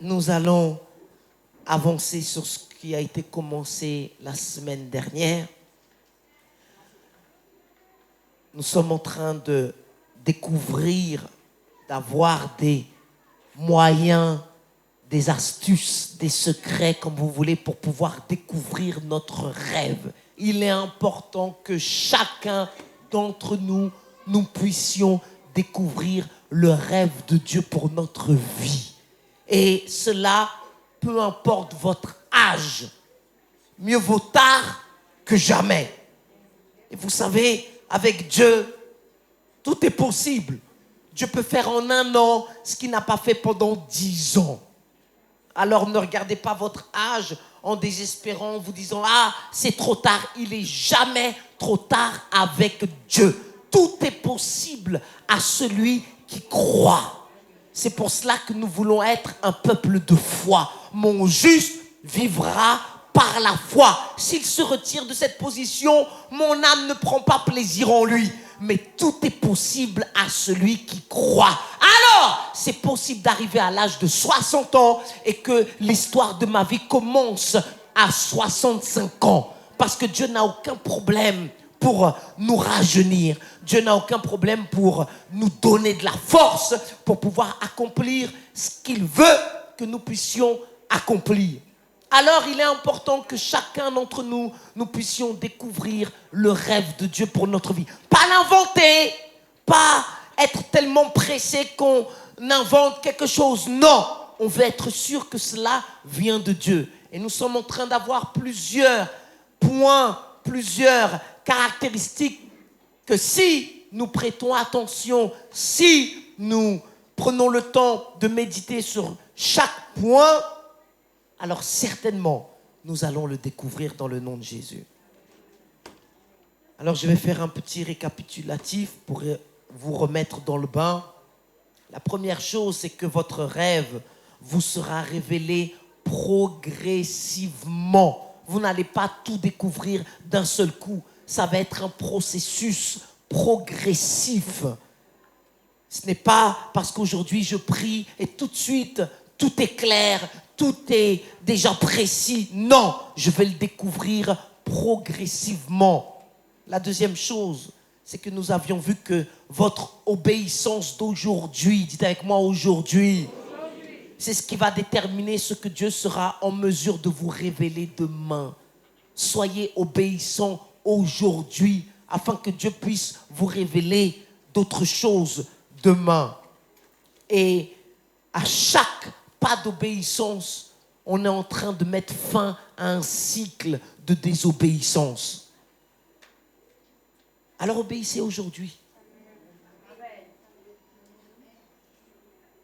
Nous allons avancer sur ce qui a été commencé la semaine dernière. Nous sommes en train de découvrir, d'avoir des moyens, des astuces, des secrets, comme vous voulez, pour pouvoir découvrir notre rêve. Il est important que chacun d'entre nous, nous puissions découvrir le rêve de Dieu pour notre vie. Et cela, peu importe votre âge, mieux vaut tard que jamais. Et vous savez, avec Dieu, tout est possible. Dieu peut faire en un an ce qu'il n'a pas fait pendant 10 ans. Alors ne regardez pas votre âge en désespérant, en vous disant « Ah, c'est trop tard ». Il n'est jamais trop tard avec Dieu. Tout est possible à celui qui croit. C'est pour cela que nous voulons être un peuple de foi. Mon juste vivra par la foi. S'il se retire de cette position, mon âme ne prend pas plaisir en lui. Mais tout est possible à celui qui croit. Alors, c'est possible d'arriver à l'âge de 60 ans et que l'histoire de ma vie commence à 65 ans. Parce que Dieu n'a aucun problème pour nous rajeunir. Dieu n'a aucun problème pour nous donner de la force pour pouvoir accomplir ce qu'il veut que nous puissions accomplir. Alors, il est important que chacun d'entre nous, nous puissions découvrir le rêve de Dieu pour notre vie. Pas l'inventer, pas être tellement pressé qu'on invente quelque chose. Non, on veut être sûr que cela vient de Dieu. Et nous sommes en train d'avoir plusieurs points, plusieurs caractéristiques que si nous prêtons attention, si nous prenons le temps de méditer sur chaque point, alors certainement, nous allons le découvrir dans le nom de Jésus. Alors je vais faire un petit récapitulatif pour vous remettre dans le bain. La première chose, c'est que votre rêve vous sera révélé progressivement. Vous n'allez pas tout découvrir d'un seul coup. Ça va être un processus progressif. Ce n'est pas parce qu'aujourd'hui je prie et tout de suite tout est clair, tout est déjà précis. Non, je vais le découvrir progressivement. La deuxième chose, c'est que nous avions vu que votre obéissance d'aujourd'hui, dites avec moi aujourd'hui, c'est ce qui va déterminer ce que Dieu sera en mesure de vous révéler demain. Soyez obéissants aujourd'hui afin que Dieu puisse vous révéler d'autres choses demain. Et à chaque pas d'obéissance, on est en train de mettre fin à un cycle de désobéissance. Alors obéissez aujourd'hui.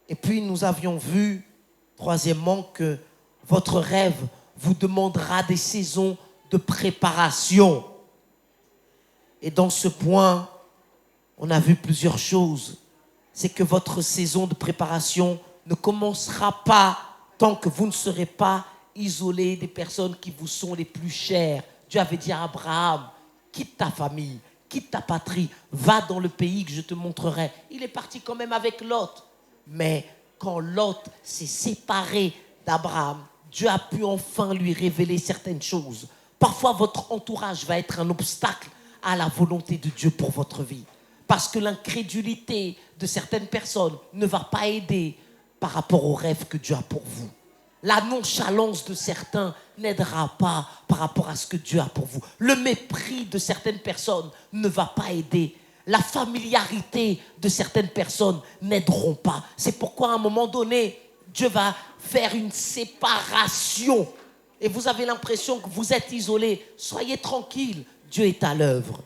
Et puis nous avions vu, troisièmement, que votre rêve vous demandera des saisons de préparation. Et dans ce point, on a vu plusieurs choses. C'est que votre saison de préparation ne commencera pas tant que vous ne serez pas isolé des personnes qui vous sont les plus chères. Dieu avait dit à Abraham, quitte ta famille, quitte ta patrie, va dans le pays que je te montrerai. Il est parti quand même avec Lot. Mais quand Lot s'est séparé d'Abraham, Dieu a pu enfin lui révéler certaines choses. Parfois, votre entourage va être un obstacle à la volonté de Dieu pour votre vie. Parce que l'incrédulité de certaines personnes ne va pas aider par rapport au rêve que Dieu a pour vous. La nonchalance de certains n'aidera pas par rapport à ce que Dieu a pour vous. Le mépris de certaines personnes ne va pas aider. La familiarité de certaines personnes n'aideront pas. C'est pourquoi à un moment donné, Dieu va faire une séparation. Et vous avez l'impression que vous êtes isolé. Soyez tranquille, Dieu est à l'œuvre.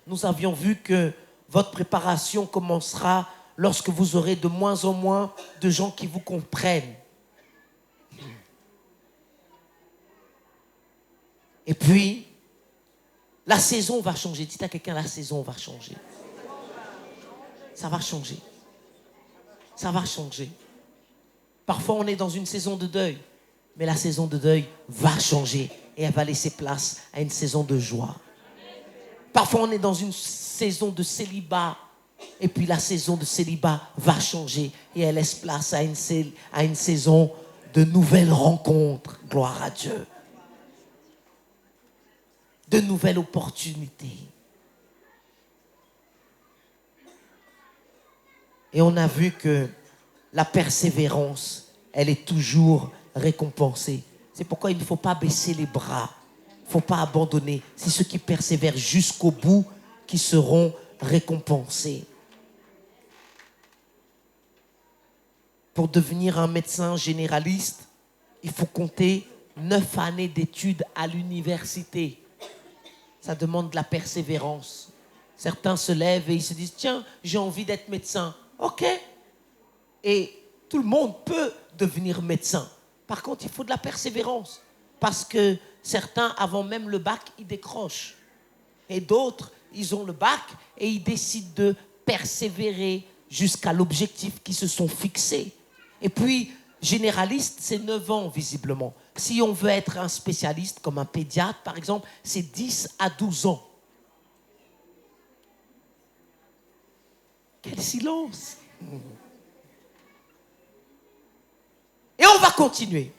Nous avions vu que votre préparation commencera lorsque vous aurez de moins en moins de gens qui vous comprennent. Et puis, la saison va changer. Dites à quelqu'un, la saison va changer. Ça va changer. Ça va changer. Parfois, on est dans une saison de deuil. Mais la saison de deuil va changer. Et elle va laisser place à une saison de joie. Parfois, on est dans une saison de célibat. Et puis la saison de célibat va changer et elle laisse place à une saison de nouvelles rencontres. Gloire à Dieu. De nouvelles opportunités. Et on a vu que la persévérance, elle est toujours récompensée. C'est pourquoi il ne faut pas baisser les bras. Il ne faut pas abandonner. C'est ceux qui persévèrent jusqu'au bout qui seront récompensés. Pour devenir un médecin généraliste, il faut compter 9 années d'études à l'université. Ça demande de la persévérance. Certains se lèvent et ils se disent « Tiens, j'ai envie d'être médecin. » Ok. Et tout le monde peut devenir médecin. Par contre, il faut de la persévérance. Parce que certains, avant même le bac, ils décrochent. Et d'autres, ils ont le bac et ils décident de persévérer jusqu'à l'objectif qu'ils se sont fixés. Et puis, généraliste, c'est 9 ans, visiblement. Si on veut être un spécialiste, comme un pédiatre, par exemple, c'est 10 à 12 ans. Quel silence! Et on va continuer.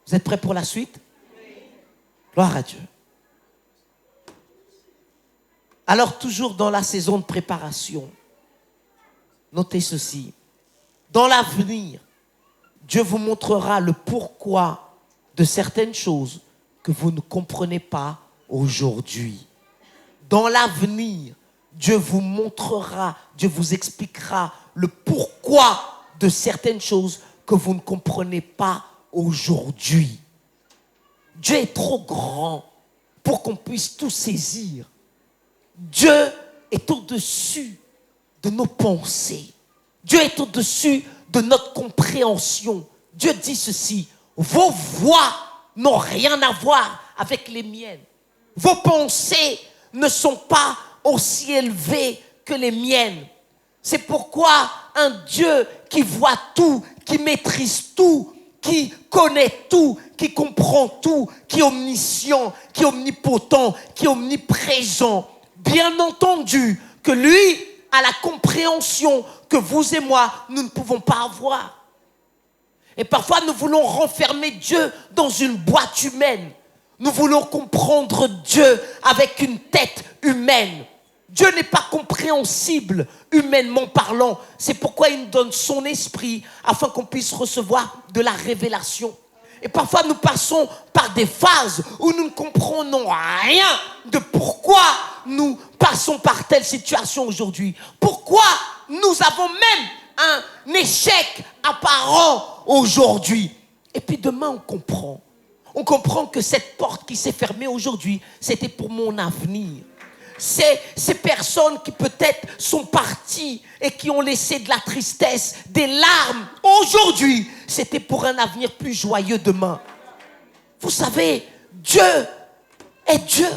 Vous êtes prêts pour la suite? Gloire à Dieu. Alors, toujours dans la saison de préparation, notez ceci. Dans l'avenir, Dieu vous montrera le pourquoi de certaines choses que vous ne comprenez pas aujourd'hui. Dans l'avenir, Dieu vous montrera, Dieu vous expliquera le pourquoi de certaines choses que vous ne comprenez pas aujourd'hui. Dieu est trop grand pour qu'on puisse tout saisir. Dieu est au-dessus de nos pensées. Dieu est au-dessus de notre compréhension. Dieu dit ceci, vos voix n'ont rien à voir avec les miennes. Vos pensées ne sont pas aussi élevées que les miennes. C'est pourquoi un Dieu qui voit tout, qui maîtrise tout, qui connaît tout, qui comprend tout, qui est omniscient, qui est omnipotent, qui est omniprésent, bien entendu que lui a la compréhension que vous et moi, nous ne pouvons pas avoir. Et parfois, nous voulons renfermer Dieu dans une boîte humaine. Nous voulons comprendre Dieu avec une tête humaine. Dieu n'est pas compréhensible, humainement parlant. C'est pourquoi il nous donne son esprit afin qu'on puisse recevoir de la révélation. Et parfois, nous passons par des phases où nous ne comprenons rien de pourquoi nous passons par telle situation aujourd'hui. Pourquoi nous avons même un échec apparent aujourd'hui. Et puis demain, on comprend. On comprend que cette porte qui s'est fermée aujourd'hui, c'était pour mon avenir. C'est ces personnes qui peut-être sont parties et qui ont laissé de la tristesse, des larmes aujourd'hui, c'était pour un avenir plus joyeux demain. Vous savez, Dieu est Dieu.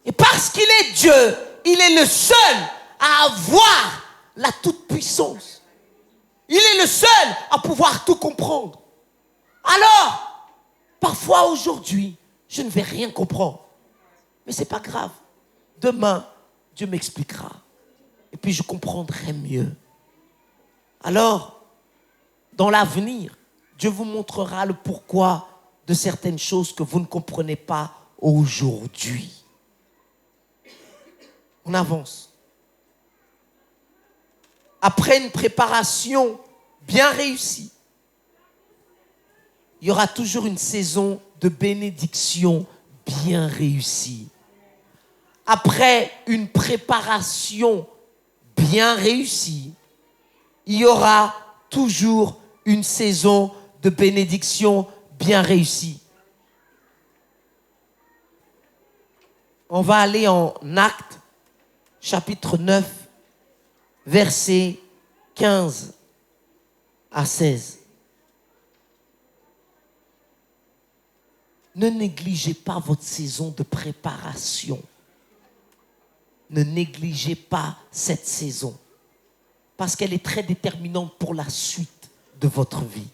Et parce qu'il est Dieu, il est le seul à avoir la toute-puissance. Il est le seul à pouvoir tout comprendre. Alors, parfois aujourd'hui, je ne vais rien comprendre. Mais ce n'est pas grave. Demain, Dieu m'expliquera. Et puis je comprendrai mieux. Alors, dans l'avenir, Dieu vous montrera le pourquoi de certaines choses que vous ne comprenez pas aujourd'hui. On avance. Après une préparation bien réussie, il y aura toujours une saison de bénédiction bien réussie. Après une préparation bien réussie, il y aura toujours une saison de bénédiction bien réussie. On va aller en Actes, chapitre 9, versets 15 à 16. Ne négligez pas votre saison de préparation. Ne négligez pas cette saison. Parce qu'elle est très déterminante pour la suite de votre vie.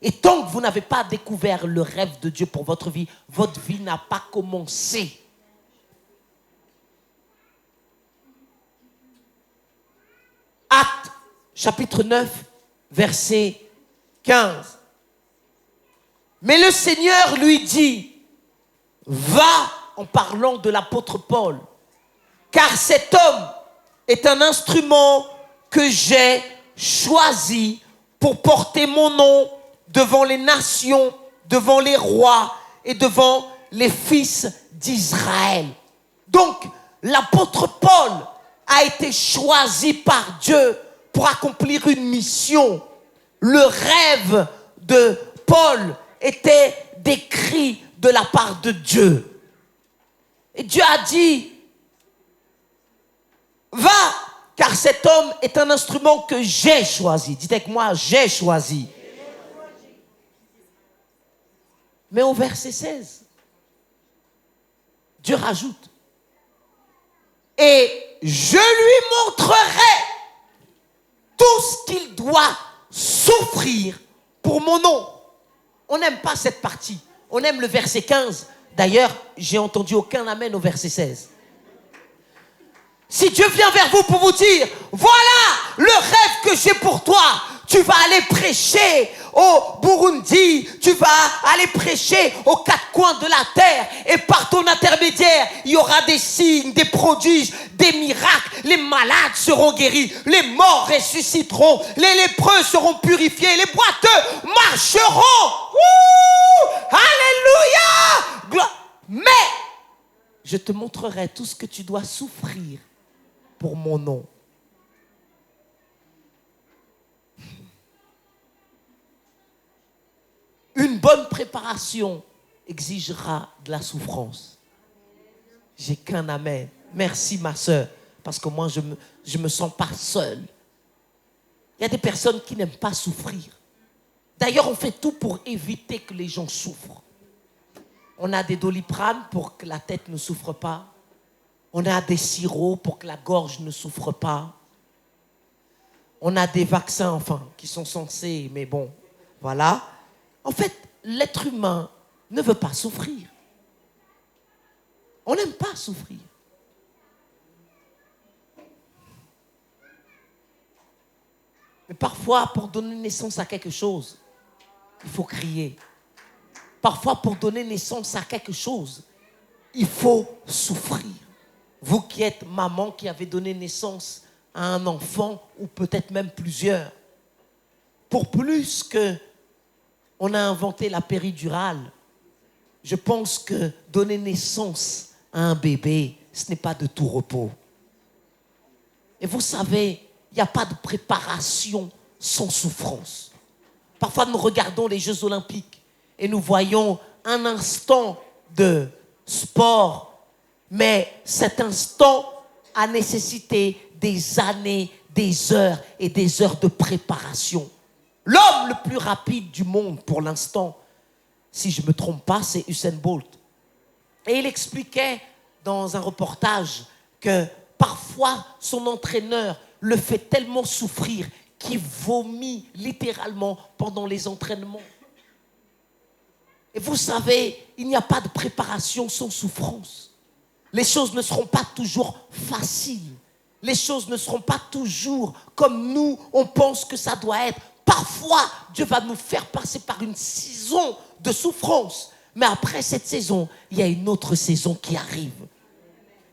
Et tant que vous n'avez pas découvert le rêve de Dieu pour votre vie n'a pas commencé. chapitre 9, verset 15. Mais le Seigneur lui dit, va, en parlant de l'apôtre Paul, car cet homme est un instrument que j'ai choisi pour porter mon nom devant les nations, devant les rois et devant les fils d'Israël. Donc, l'apôtre Paul a été choisi par Dieu pour accomplir une mission. Le rêve de Paul était décrit de la part de Dieu. Et Dieu a dit, va, car cet homme est un instrument que j'ai choisi. Dites avec moi, j'ai choisi. Mais au verset 16, Dieu rajoute, et je lui montrerai tout ce qu'il doit souffrir pour mon nom. On n'aime pas cette partie. On aime le verset 15. D'ailleurs, j'ai entendu aucun amen au verset 16. Si Dieu vient vers vous pour vous dire, voilà le rêve que j'ai pour toi, tu vas aller prêcher au Burundi, tu vas aller prêcher aux quatre coins de la terre, et par ton intermédiaire, il y aura des signes, des prodiges, des miracles, les malades seront guéris, les morts ressusciteront, les lépreux seront purifiés, les boiteux marcheront. Ouh, alléluia! Mais je te montrerai tout ce que tu dois souffrir pour mon nom. Une bonne préparation exigera de la souffrance. J'ai qu'un amen. Merci ma sœur, parce que moi je me sens pas seul. Il y a des personnes qui n'aiment pas souffrir. D'ailleurs, on fait tout pour éviter que les gens souffrent. On a des Doliprane pour que la tête ne souffre pas. On a des sirops pour que la gorge ne souffre pas. On a des vaccins, enfin, qui sont censés, mais bon, voilà. En fait, l'être humain ne veut pas souffrir. On n'aime pas souffrir. Mais parfois, pour donner naissance à quelque chose, il faut crier. Parfois, pour donner naissance à quelque chose, il faut souffrir. Vous qui êtes maman, qui avez donné naissance à un enfant, ou peut-être même plusieurs, pour plus que on a inventé la péridurale, je pense que donner naissance à un bébé, ce n'est pas de tout repos. Et vous savez, il n'y a pas de préparation sans souffrance. Parfois, nous regardons les Jeux Olympiques et nous voyons un instant de sport, mais cet instant a nécessité des années, des heures et des heures de préparation. L'homme le plus rapide du monde pour l'instant, si je ne me trompe pas, c'est Usain Bolt. Et il expliquait dans un reportage que parfois son entraîneur le fait tellement souffrir qu'il vomit littéralement pendant les entraînements. Et vous savez, il n'y a pas de préparation sans souffrance. Les choses ne seront pas toujours faciles. Les choses ne seront pas toujours comme nous, on pense que ça doit être. Parfois, Dieu va nous faire passer par une saison de souffrance. Mais après cette saison, il y a une autre saison qui arrive.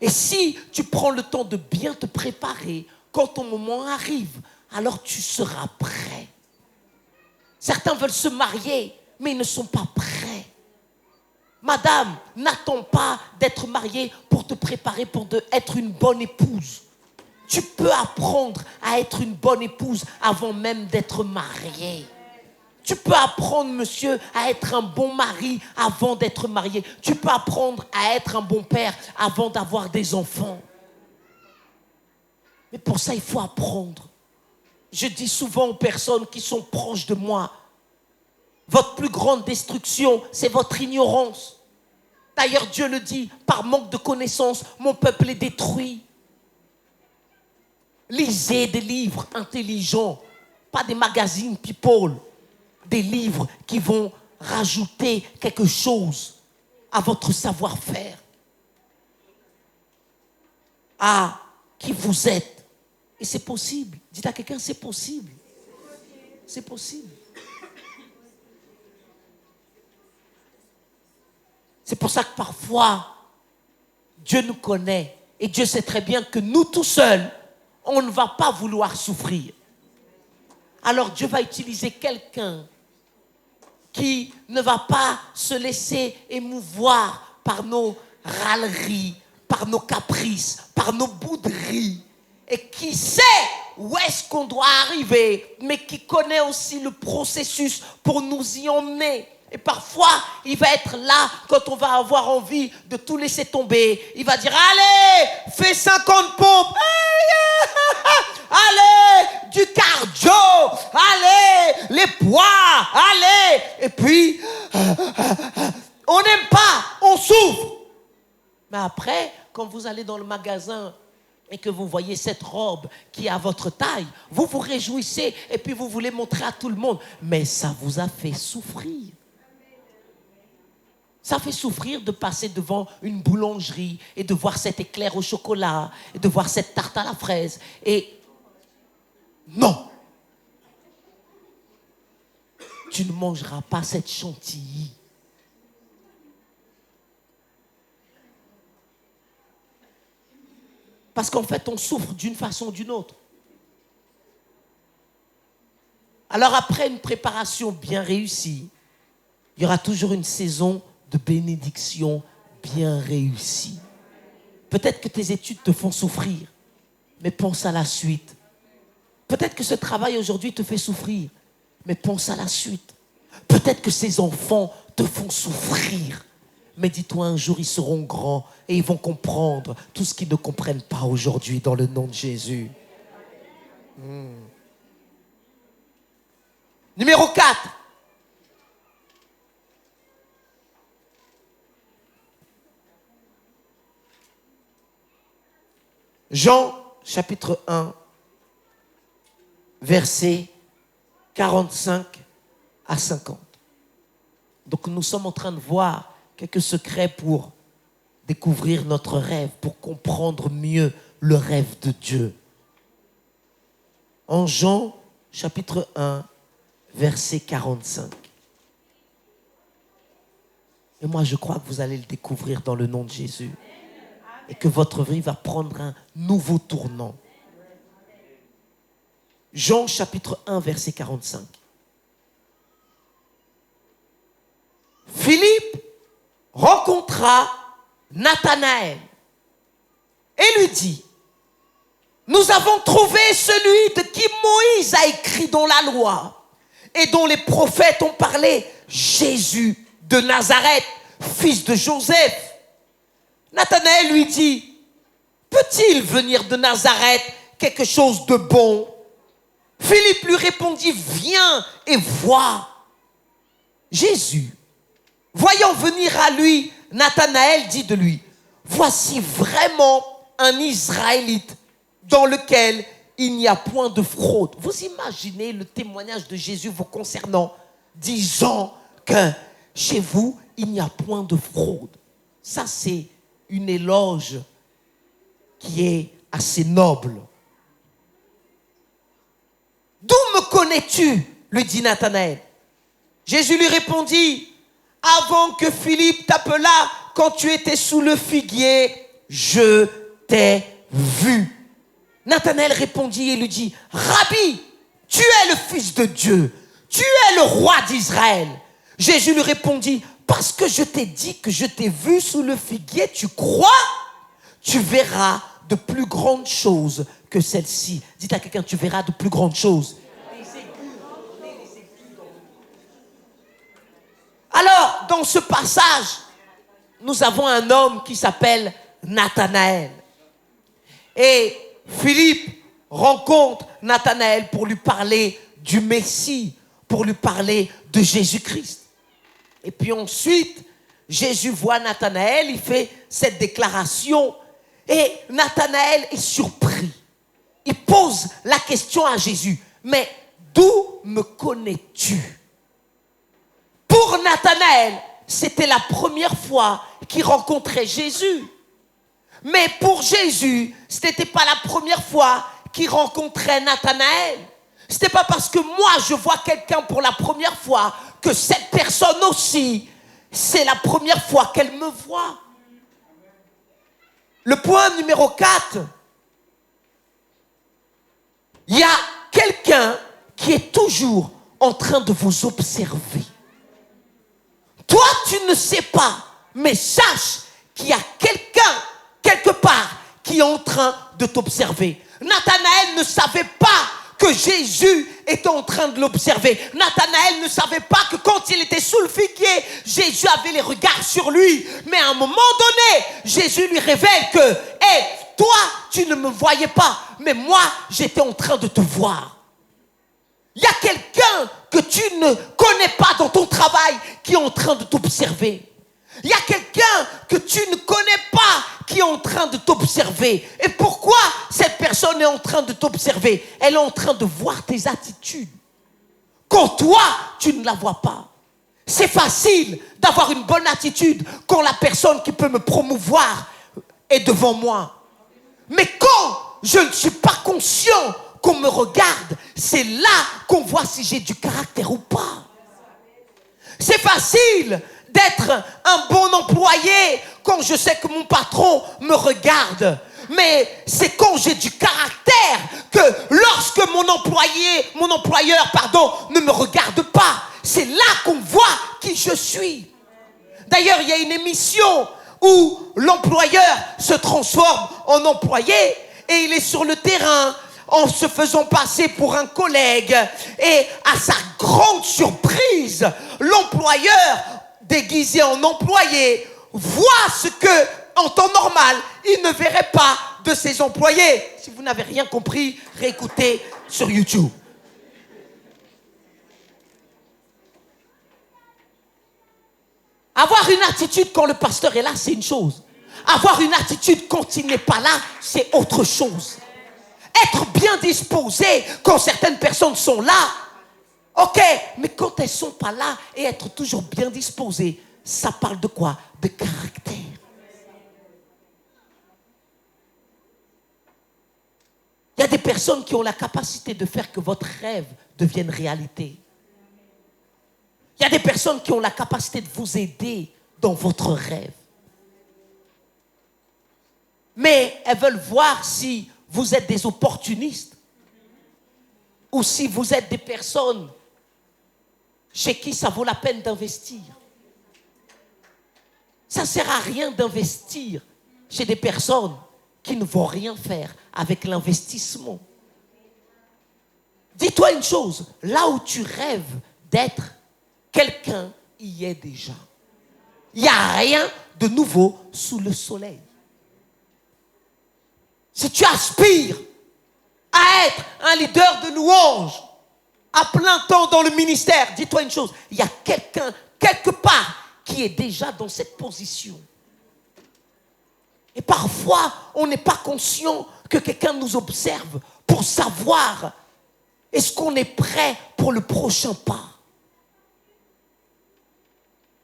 Et si tu prends le temps de bien te préparer, quand ton moment arrive, alors tu seras prêt. Certains veulent se marier, mais ils ne sont pas prêts. Madame, n'attends pas d'être mariée pour te préparer pour être une bonne épouse. Tu peux apprendre à être une bonne épouse avant même d'être mariée. Tu peux apprendre, monsieur, à être un bon mari avant d'être marié. Tu peux apprendre à être un bon père avant d'avoir des enfants. Mais pour ça, il faut apprendre. Je dis souvent aux personnes qui sont proches de moi, votre plus grande destruction, c'est votre ignorance. D'ailleurs, Dieu le dit, par manque de connaissance, mon peuple est détruit. Lisez des livres intelligents, pas des magazines people, des livres qui vont rajouter quelque chose à votre savoir-faire, à qui vous êtes Et c'est possible. Dites à quelqu'un, c'est possible. C'est possible. C'est pour ça que parfois, Dieu nous connaît. Et Dieu sait très bien que nous tout seuls, on ne va pas vouloir souffrir. Alors Dieu va utiliser quelqu'un qui ne va pas se laisser émouvoir par nos râleries, par nos caprices, par nos bouderies, et qui sait où est-ce qu'on doit arriver, mais qui connaît aussi le processus pour nous y emmener. Et parfois, il va être là quand on va avoir envie de tout laisser tomber. Il va dire, allez, fais 50 pompes. Allez, du cardio. Allez, les poids. Allez. Et puis, on n'aime pas, on souffre. Mais après, quand vous allez dans le magasin et que vous voyez cette robe qui est à votre taille, vous vous réjouissez et puis vous voulez montrer à tout le monde. Mais ça vous a fait souffrir. Ça fait souffrir de passer devant une boulangerie et de voir cet éclair au chocolat et de voir cette tarte à la fraise. Et non, tu ne mangeras pas cette chantilly. Parce qu'en fait, on souffre d'une façon ou d'une autre. Alors après une préparation bien réussie, il y aura toujours une saison de bénédiction bien réussie. Peut-être que tes études te font souffrir, mais pense à la suite. Peut-être que ce travail aujourd'hui te fait souffrir, mais pense à la suite. Peut-être que ces enfants te font souffrir, mais dis-toi un jour ils seront grands et ils vont comprendre tout ce qu'ils ne comprennent pas aujourd'hui dans le nom de Jésus. Numéro 4. Jean, chapitre 1, versets 45 à 50. Donc nous sommes en train de voir quelques secrets pour découvrir notre rêve, pour comprendre mieux le rêve de Dieu. En Jean, chapitre 1, verset 45. Et moi, je crois que vous allez le découvrir dans le nom de Jésus. Et que votre vie va prendre un nouveau tournant. Jean chapitre 1, verset 45. Philippe rencontra Nathanaël et lui dit, nous avons trouvé celui de qui Moïse a écrit dans la loi et dont les prophètes ont parlé, Jésus de Nazareth, fils de Joseph. Nathanaël lui dit, peut-il venir de Nazareth quelque chose de bon? Philippe lui répondit, viens et vois. Jésus, voyant venir à lui, Nathanaël dit de lui, voici vraiment un Israélite dans lequel il n'y a point de fraude. Vous imaginez le témoignage de Jésus vous concernant, disant que chez vous, il n'y a point de fraude. Ça, c'est une éloge qui est assez noble. D'où me connais-tu? Lui dit Nathanaël. Jésus lui répondit, avant que Philippe t'appelât, quand tu étais sous le figuier, je t'ai vu. Nathanaël répondit et lui dit, Rabbi, tu es le Fils de Dieu, tu es le roi d'Israël. Jésus lui répondit, parce que je t'ai dit que je t'ai vu sous le figuier, tu crois? Tu verras de plus grandes choses que celle-ci. Dites à quelqu'un, tu verras de plus grandes choses. Alors, dans ce passage, nous avons un homme qui s'appelle Nathanaël. Et Philippe rencontre Nathanaël pour lui parler du Messie, pour lui parler de Jésus-Christ. Et puis ensuite, Jésus voit Nathanaël, il fait cette déclaration et Nathanaël est surpris. Il pose la question à Jésus, mais d'où me connais-tu? Pour Nathanaël, c'était la première fois qu'il rencontrait Jésus. Mais pour Jésus, ce n'était pas la première fois qui rencontrait Nathanaël. Ce n'était pas parce que moi je vois quelqu'un pour la première fois que cette personne aussi, c'est la première fois qu'elle me voit. Le point numéro 4, il y a quelqu'un qui est toujours en train de vous observer. Toi, tu ne sais pas, mais sache qu'il y a quelqu'un, quelque part, qui est en train de t'observer. Nathanaël ne savait pas que Jésus était en train de l'observer. Nathanaël ne savait pas que quand il était sous le figuier, Jésus avait les regards sur lui. Mais à un moment donné, Jésus lui révèle que « Hey, toi, tu ne me voyais pas, mais moi, j'étais en train de te voir. » Il y a quelqu'un que tu ne connais pas dans ton travail qui est en train de t'observer. Il y a quelqu'un que tu ne connais pas qui est en train de t'observer. Et pourquoi cette personne est en train de t'observer? Elle est en train de voir tes attitudes. Quand toi, tu ne la vois pas. C'est facile d'avoir une bonne attitude quand la personne qui peut me promouvoir est devant moi. Mais quand je ne suis pas conscient qu'on me regarde, c'est là qu'on voit si j'ai du caractère ou pas. C'est facile d'être un bon employé quand je sais que mon patron me regarde. Mais c'est quand j'ai du caractère que lorsque mon employeur, ne me regarde pas, c'est là qu'on voit qui je suis. D'ailleurs, il y a une émission où l'employeur se transforme en employé et il est sur le terrain en se faisant passer pour un collègue. Et à sa grande surprise, l'employeur, déguisé en employé, voit ce que, en temps normal, il ne verrait pas de ses employés. Si vous n'avez rien compris, réécoutez sur YouTube. Avoir une attitude quand le pasteur est là, c'est une chose. Avoir une attitude quand il n'est pas là, c'est autre chose. Être bien disposé quand certaines personnes sont là, ok, mais quand elles ne sont pas là et être toujours bien disposé, ça parle de quoi? De caractère. Il y a des personnes qui ont la capacité de faire que votre rêve devienne réalité. Il y a des personnes qui ont la capacité de vous aider dans votre rêve. Mais elles veulent voir si vous êtes des opportunistes ou si vous êtes des personnes chez qui ça vaut la peine d'investir. Ça ne sert à rien d'investir chez des personnes qui ne vont rien faire avec l'investissement. Dis-toi une chose, là où tu rêves d'être, quelqu'un y est déjà. Il n'y a rien de nouveau sous le soleil. Si tu aspires à être un leader de louange à plein temps dans le ministère, dis-toi une chose, il y a quelqu'un, quelque part, qui est déjà dans cette position. Et parfois, on n'est pas conscient que quelqu'un nous observe pour savoir est-ce qu'on est prêt pour le prochain pas.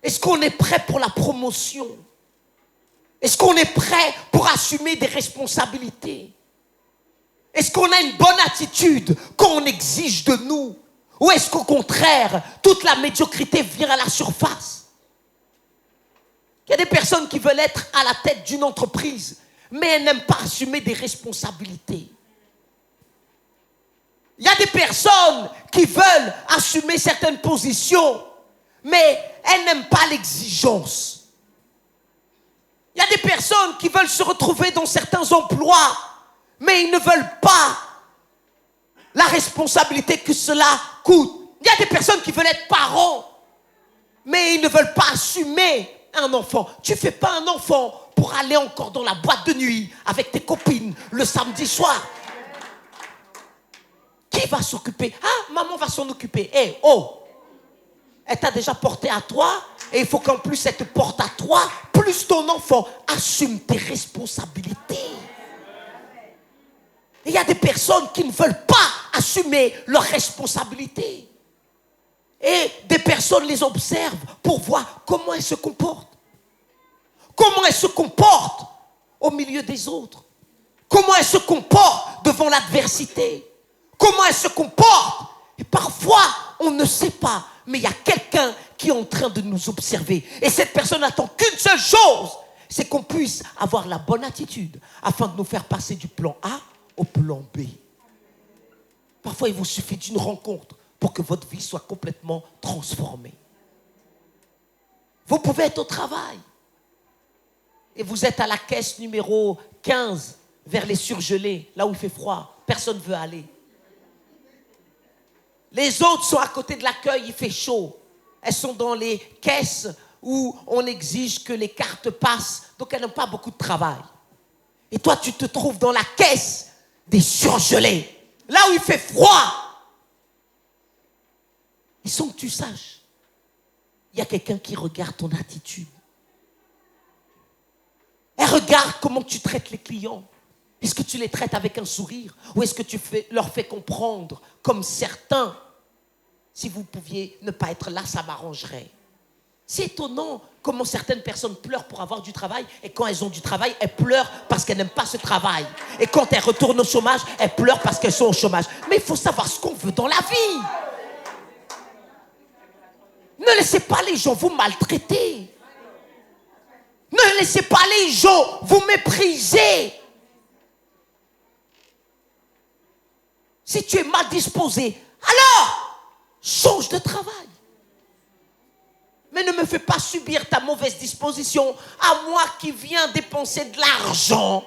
Est-ce qu'on est prêt pour la promotion? Est-ce qu'on est prêt pour assumer des responsabilités? Est-ce qu'on a une bonne attitude quand on exige de nous? Ou est-ce qu'au contraire, toute la médiocrité vient à la surface? Il y a des personnes qui veulent être à la tête d'une entreprise, mais elles n'aiment pas assumer des responsabilités. Il y a des personnes qui veulent assumer certaines positions, mais elles n'aiment pas l'exigence. Il y a des personnes qui veulent se retrouver dans certains emplois, mais ils ne veulent pas la responsabilité que cela coûte. Il y a des personnes qui veulent être parents, mais ils ne veulent pas assumer un enfant. Tu ne fais pas un enfant pour aller encore dans la boîte de nuit avec tes copines le samedi soir. Qui va s'occuper? Ah, maman va s'en occuper. Eh, oh! Elle t'a déjà porté à toi et il faut qu'en plus elle te porte à toi, plus ton enfant. Assume tes responsabilités. Il y a des personnes qui ne veulent pas assumer leurs responsabilités. Et des personnes les observent pour voir comment elles se comportent. Comment elles se comportent au milieu des autres. Comment elle se comporte devant l'adversité. Comment elle se comporte. Et parfois, on ne sait pas, mais il y a quelqu'un qui est en train de nous observer. Et cette personne n'attend qu'une seule chose, c'est qu'on puisse avoir la bonne attitude afin de nous faire passer du plan A au plan B. Parfois, il vous suffit d'une rencontre pour que votre vie soit complètement transformée. Vous pouvez être au travail et vous êtes à la caisse numéro 15 vers les surgelés, là où il fait froid. Personne ne veut aller. Les autres sont à côté de l'accueil, il fait chaud. Elles sont dans les caisses où on exige que les cartes passent, donc elles n'ont pas beaucoup de travail. Et toi, tu te trouves dans la caisse des surgelés, là où il fait froid. Et sans que tu saches, il y a quelqu'un qui regarde ton attitude. Elle regarde comment tu traites les clients. Est-ce que tu les traites avec un sourire ou est-ce que tu leur fais comprendre comme certains, si vous pouviez ne pas être là, ça m'arrangerait. C'est étonnant comment certaines personnes pleurent pour avoir du travail et quand elles ont du travail, elles pleurent parce qu'elles n'aiment pas ce travail. Et quand elles retournent au chômage, elles pleurent parce qu'elles sont au chômage. Mais il faut savoir ce qu'on veut dans la vie. Ne laissez pas les gens vous maltraiter. Ne laissez pas les gens vous mépriser. Si tu es mal disposé, alors change de travail. Mais ne me fais pas subir ta mauvaise disposition à moi qui viens dépenser de l'argent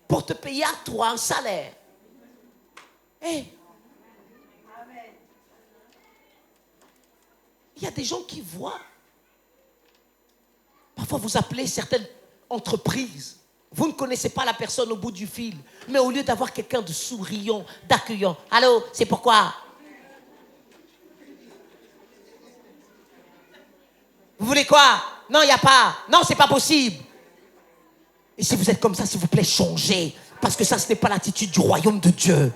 pour te payer à toi un salaire. Hey. Il y a des gens qui voient. Parfois, vous appelez certaines entreprises. Vous ne connaissez pas la personne au bout du fil. Mais au lieu d'avoir quelqu'un de souriant, d'accueillant. Allô, c'est pourquoi? Vous voulez quoi? Non, il n'y a pas. Non, c'est pas possible. Et si vous êtes comme ça, s'il vous plaît, changez. Parce que ça, ce n'est pas l'attitude du royaume de Dieu.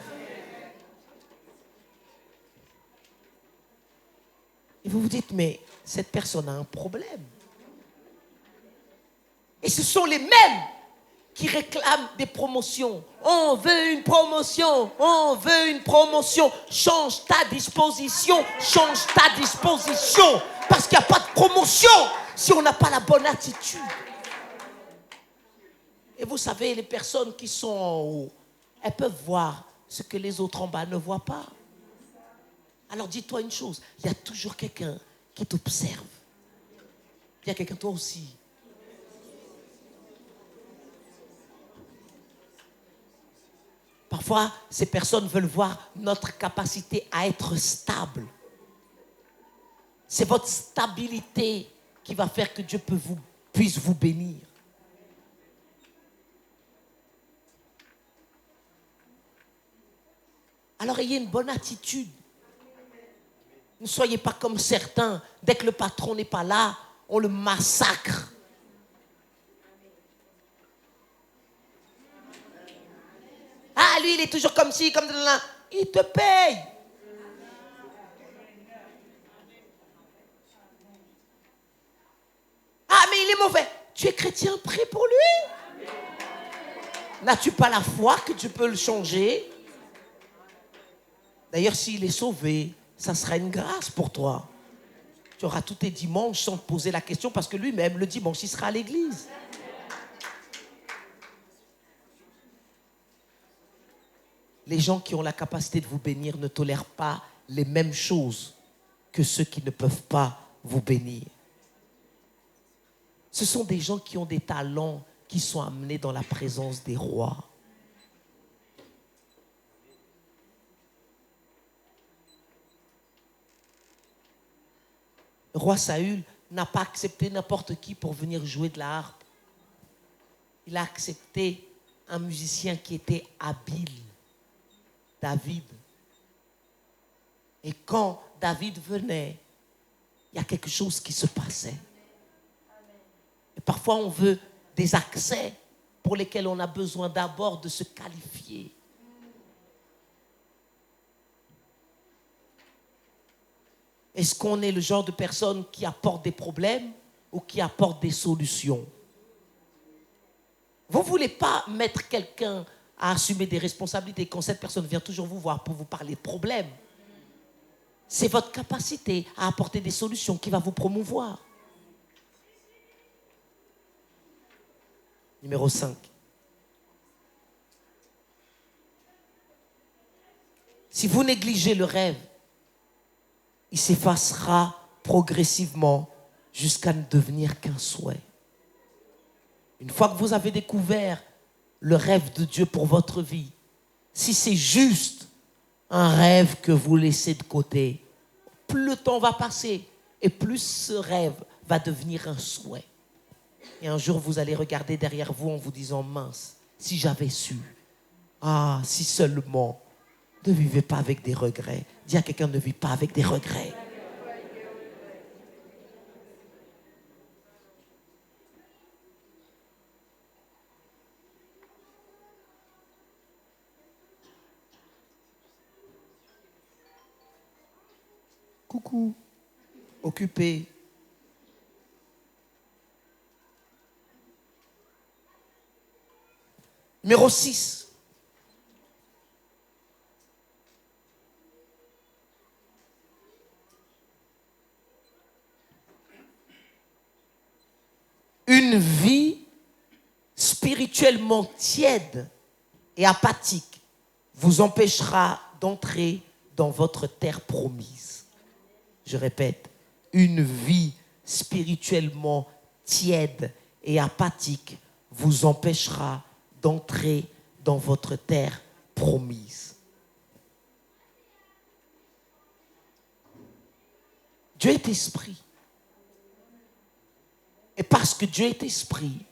Et vous vous dites, mais cette personne a un problème. Et ce sont les mêmes qui réclament des promotions. On veut une promotion, on veut une promotion. Change ta disposition, change ta disposition. Parce qu'il n'y a pas de promotion si on n'a pas la bonne attitude. Et vous savez, les personnes qui sont en haut, elles peuvent voir ce que les autres en bas ne voient pas. Alors dis-toi une chose, il y a toujours quelqu'un qui t'observe. Il y a quelqu'un, toi aussi. Parfois, ces personnes veulent voir notre capacité à être stable. C'est votre stabilité qui va faire que Dieu puisse vous bénir. Alors ayez une bonne attitude. Ne soyez pas comme certains. Dès que le patron n'est pas là, on le massacre. Ah, lui, il est toujours comme ci, comme là. Il te paye. Ah, mais il est mauvais. Tu es chrétien, prie pour lui. N'as-tu pas la foi que tu peux le changer? D'ailleurs, s'il est sauvé, ça sera une grâce pour toi. Tu auras tous tes dimanches sans te poser la question parce que lui-même, le dimanche, il sera à l'église. Les gens qui ont la capacité de vous bénir ne tolèrent pas les mêmes choses que ceux qui ne peuvent pas vous bénir. Ce sont des gens qui ont des talents qui sont amenés dans la présence des rois. Le roi Saül n'a pas accepté n'importe qui pour venir jouer de la harpe. Il a accepté un musicien qui était habile, David. Et quand David venait, il y a quelque chose qui se passait. Et parfois, on veut des accès pour lesquels on a besoin d'abord de se qualifier. Est-ce qu'on est le genre de personne qui apporte des problèmes ou qui apporte des solutions? Vous ne voulez pas mettre quelqu'un à assumer des responsabilités quand cette personne vient toujours vous voir pour vous parler de problèmes. C'est votre capacité à apporter des solutions qui va vous promouvoir. Numéro 5. Si vous négligez le rêve, il s'effacera progressivement jusqu'à ne devenir qu'un souhait. Une fois que vous avez découvert le rêve de Dieu pour votre vie, si c'est juste un rêve que vous laissez de côté, plus le temps va passer et plus ce rêve va devenir un souhait. Et un jour, vous allez regarder derrière vous en vous disant, mince, si j'avais su, si seulement, ne vivez pas avec des regrets. Dis à quelqu'un, ne vis pas avec des regrets. Coucou, occupé. Numéro 6. Une vie spirituellement tiède et apathique vous empêchera d'entrer dans votre terre promise. Je répète, une vie spirituellement tiède et apathique vous empêchera d'entrer dans votre terre promise. Dieu est esprit. Et parce que Dieu est esprit,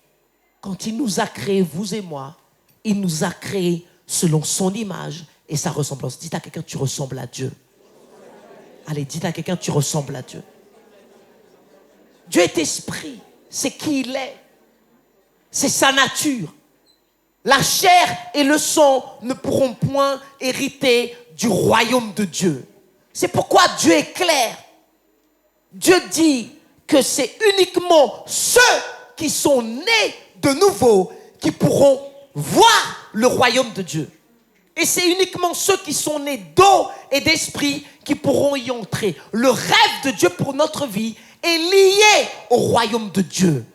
quand il nous a créés, vous et moi, il nous a créés selon son image et sa ressemblance. Dites à quelqu'un, tu ressembles à Dieu. Allez, dites à quelqu'un, tu ressembles à Dieu. Dieu est esprit, c'est qui il est. C'est sa nature. La chair et le sang ne pourront point hériter du royaume de Dieu. C'est pourquoi Dieu est clair. Dieu dit que c'est uniquement ceux qui sont nés de nouveau qui pourront voir le royaume de Dieu. Et c'est uniquement ceux qui sont nés d'eau et d'esprit qui pourront y entrer. Le rêve de Dieu pour notre vie est lié au royaume de Dieu.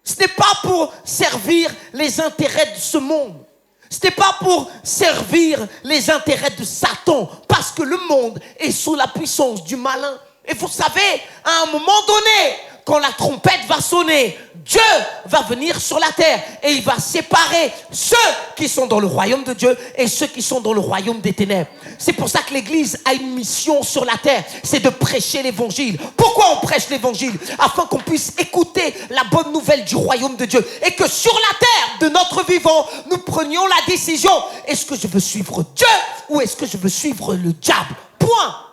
Ce n'est pas pour servir les intérêts de ce monde. Ce n'est pas pour servir les intérêts de Satan, parce que le monde est sous la puissance du malin. Et vous savez, à un moment donné, quand la trompette va sonner, Dieu va venir sur la terre et il va séparer ceux qui sont dans le royaume de Dieu et ceux qui sont dans le royaume des ténèbres. C'est pour ça que l'Église a une mission sur la terre, c'est de prêcher l'Évangile. Pourquoi on prêche l'Évangile? Afin qu'on puisse écouter la bonne nouvelle du royaume de Dieu et que sur la terre de notre vivant, nous prenions la décision, est-ce que je veux suivre Dieu ou est-ce que je veux suivre le diable? Point.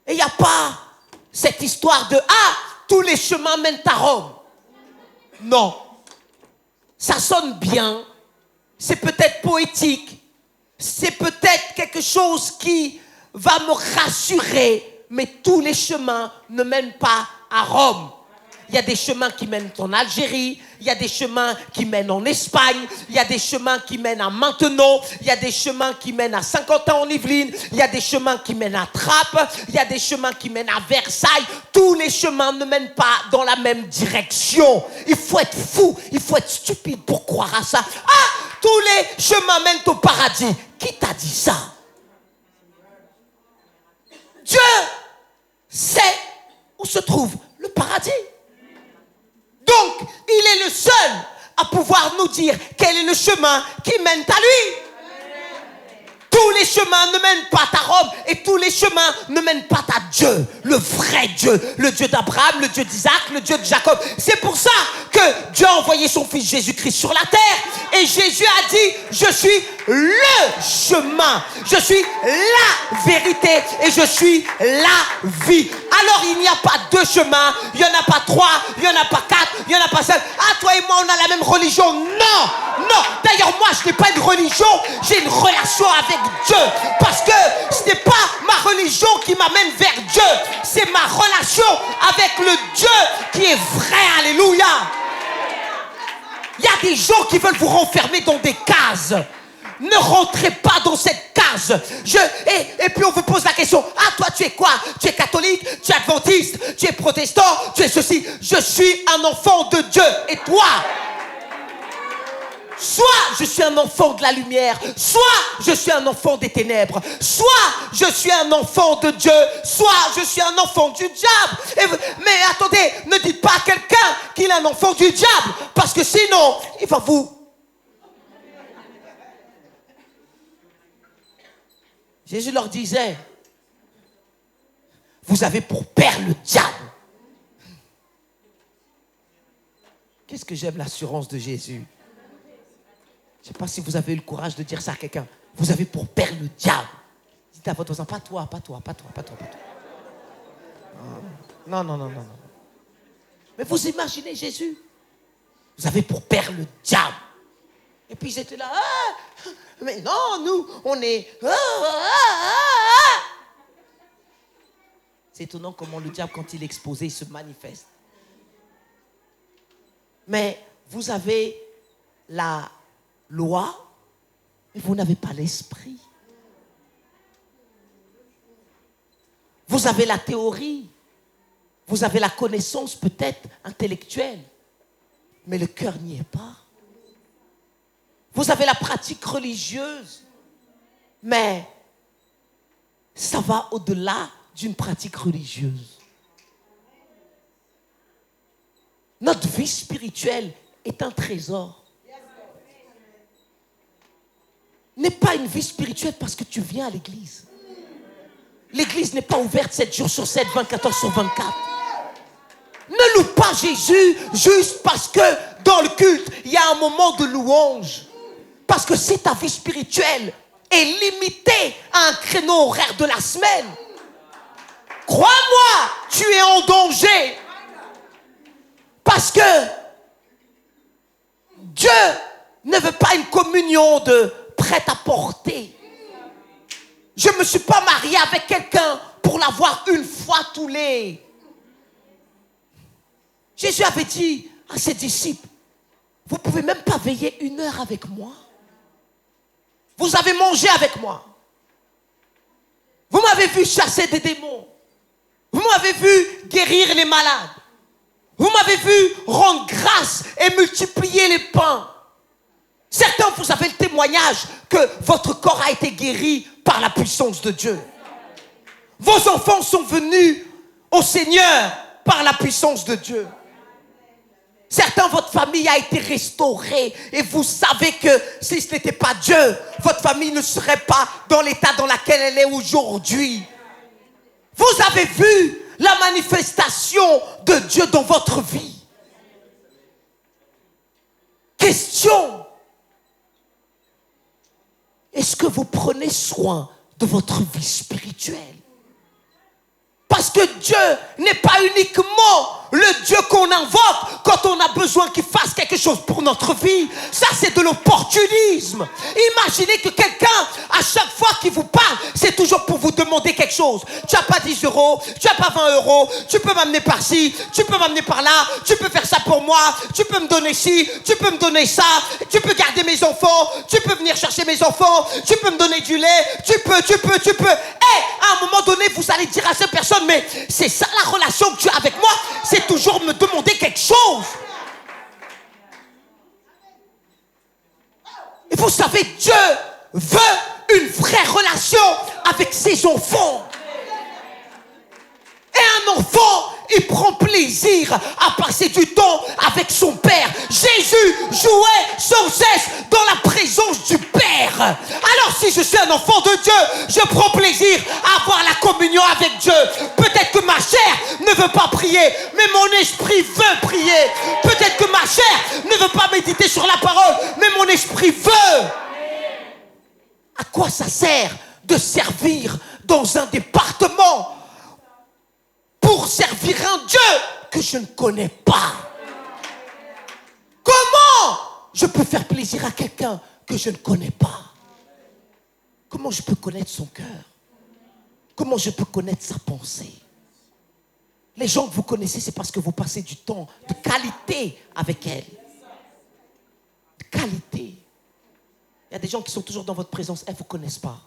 Et il n'y a pas cette histoire de « Ah, tous les chemins mènent à Rome ». Non. Ça sonne bien. C'est peut-être poétique. C'est peut-être quelque chose qui va me rassurer. Mais tous les chemins ne mènent pas à Rome. Il y a des chemins qui mènent en Algérie, il y a des chemins qui mènent en Espagne, il y a des chemins qui mènent à Maintenon, il y a des chemins qui mènent à Saint-Quentin-en-Yvelines, il y a des chemins qui mènent à Trappes, il y a des chemins qui mènent à Versailles. Tous les chemins ne mènent pas dans la même direction. Il faut être fou, il faut être stupide pour croire à ça. Ah, tous les chemins mènent au paradis. Qui t'a dit ça? Dieu sait où se trouve le paradis. Donc, il est le seul à pouvoir nous dire quel est le chemin qui mène à lui. Tous les chemins ne mènent pas à Rome et tous les chemins ne mènent pas à Dieu, le vrai Dieu, le Dieu d'Abraham, le Dieu d'Isaac, le Dieu de Jacob. C'est pour ça que Dieu a envoyé son fils Jésus-Christ sur la terre et Jésus a dit, je suis le chemin, je suis la vérité et je suis la vie. Alors il n'y a pas deux chemins, il n'y en a pas trois, il n'y en a pas quatre, il n'y en a pas cinq. Ah, toi et moi on a la même religion. Non, non. D'ailleurs moi je n'ai pas une religion, j'ai une relation avec Dieu. Parce que ce n'est pas ma religion qui m'amène vers Dieu, c'est ma relation relation avec le Dieu qui est vrai. Alléluia. Il y a des gens qui veulent vous renfermer dans des cases. Ne rentrez pas dans cette case. Et puis on vous pose la question, ah toi tu es quoi? Tu es catholique, tu es adventiste, tu es protestant, tu es ceci. Je suis un enfant de Dieu. Et toi? Soit je suis un enfant de la lumière, soit je suis un enfant des ténèbres, soit je suis un enfant de Dieu, soit je suis un enfant du diable. Mais attendez, ne dites pas à quelqu'un qu'il est un enfant du diable, parce que sinon, il va vous... Jésus leur disait, vous avez pour père le diable. Qu'est-ce que j'aime l'assurance de Jésus. Je ne sais pas si vous avez eu le courage de dire ça à quelqu'un. Vous avez pour père le diable. Dites à votre voisin, pas toi. Non. Mais vous imaginez Jésus. Vous avez pour père le diable. Et puis ils étaient là, mais non, nous, on est... C'est étonnant comment le diable, quand il est exposé, il se manifeste. Mais vous avez la loi, mais vous n'avez pas l'esprit. Vous avez la théorie, vous avez la connaissance peut-être intellectuelle, mais le cœur n'y est pas. Vous avez la pratique religieuse, mais ça va au-delà d'une pratique religieuse. Notre vie spirituelle est un trésor. N'est pas une vie spirituelle parce que tu viens à l'église. L'église n'est pas ouverte 7 jours sur 7, 24 heures sur 24. Ne loue pas Jésus juste parce que dans le culte, il y a un moment de louange. Parce que si ta vie spirituelle est limitée à un créneau horaire de la semaine, crois-moi, tu es en danger. Parce que Dieu ne veut pas une communion de prêt-à-porter. Je ne me suis pas marié avec quelqu'un pour l'avoir une fois tous les... Jésus avait dit à ses disciples, vous ne pouvez même pas veiller 1 heure avec moi. Vous avez mangé avec moi. Vous m'avez vu chasser des démons. Vous m'avez vu guérir les malades. Vous m'avez vu rendre grâce et multiplier les pains. Certains, vous avez le témoignage que votre corps a été guéri par la puissance de Dieu. Vos enfants sont venus au Seigneur par la puissance de Dieu. Certains, votre famille a été restaurée et vous savez que si ce n'était pas Dieu, votre famille ne serait pas dans l'état dans lequel elle est aujourd'hui. Vous avez vu la manifestation de Dieu dans votre vie. Question. Est-ce que vous prenez soin de votre vie spirituelle? Parce que Dieu n'est pas uniquement le Dieu qu'on invoque quand on a besoin qu'il fasse quelque chose pour notre vie. Ça, c'est de l'opportunisme. Imaginez que quelqu'un, à chaque fois qu'il vous parle, c'est toujours pour vous demander quelque chose. Tu n'as pas 10 euros, tu n'as pas 20 euros, tu peux m'amener par-ci, tu peux m'amener par-là, tu peux faire ça pour moi, tu peux me donner ci, tu peux me donner ça, tu peux garder mes enfants, tu peux venir chercher mes enfants, tu peux me donner du lait, tu peux. Et à un moment donné, vous allez dire à cette personne, mais c'est ça la relation que tu as avec moi, c'est toujours me demander quelque chose. Et vous savez, Dieu veut une vraie relation avec ses enfants. Et un enfant, il prend plaisir à passer du temps avec son Père. Jésus jouait sans cesse dans la présence du Père. Alors si je suis un enfant de Dieu, je prends plaisir à avoir la communion avec Dieu. Peut-être que ma chair ne veut pas prier, mais mon esprit veut prier. Peut-être que ma chair ne veut pas méditer sur la parole, mais mon esprit veut. À quoi ça sert de servir dans un département pour servir un Dieu que je ne connais pas? Comment je peux faire plaisir à quelqu'un que je ne connais pas? Comment je peux connaître son cœur? Comment je peux connaître sa pensée? Les gens que vous connaissez, c'est parce que vous passez du temps de qualité avec elles. De qualité. Il y a des gens qui sont toujours dans votre présence, elles ne vous connaissent pas.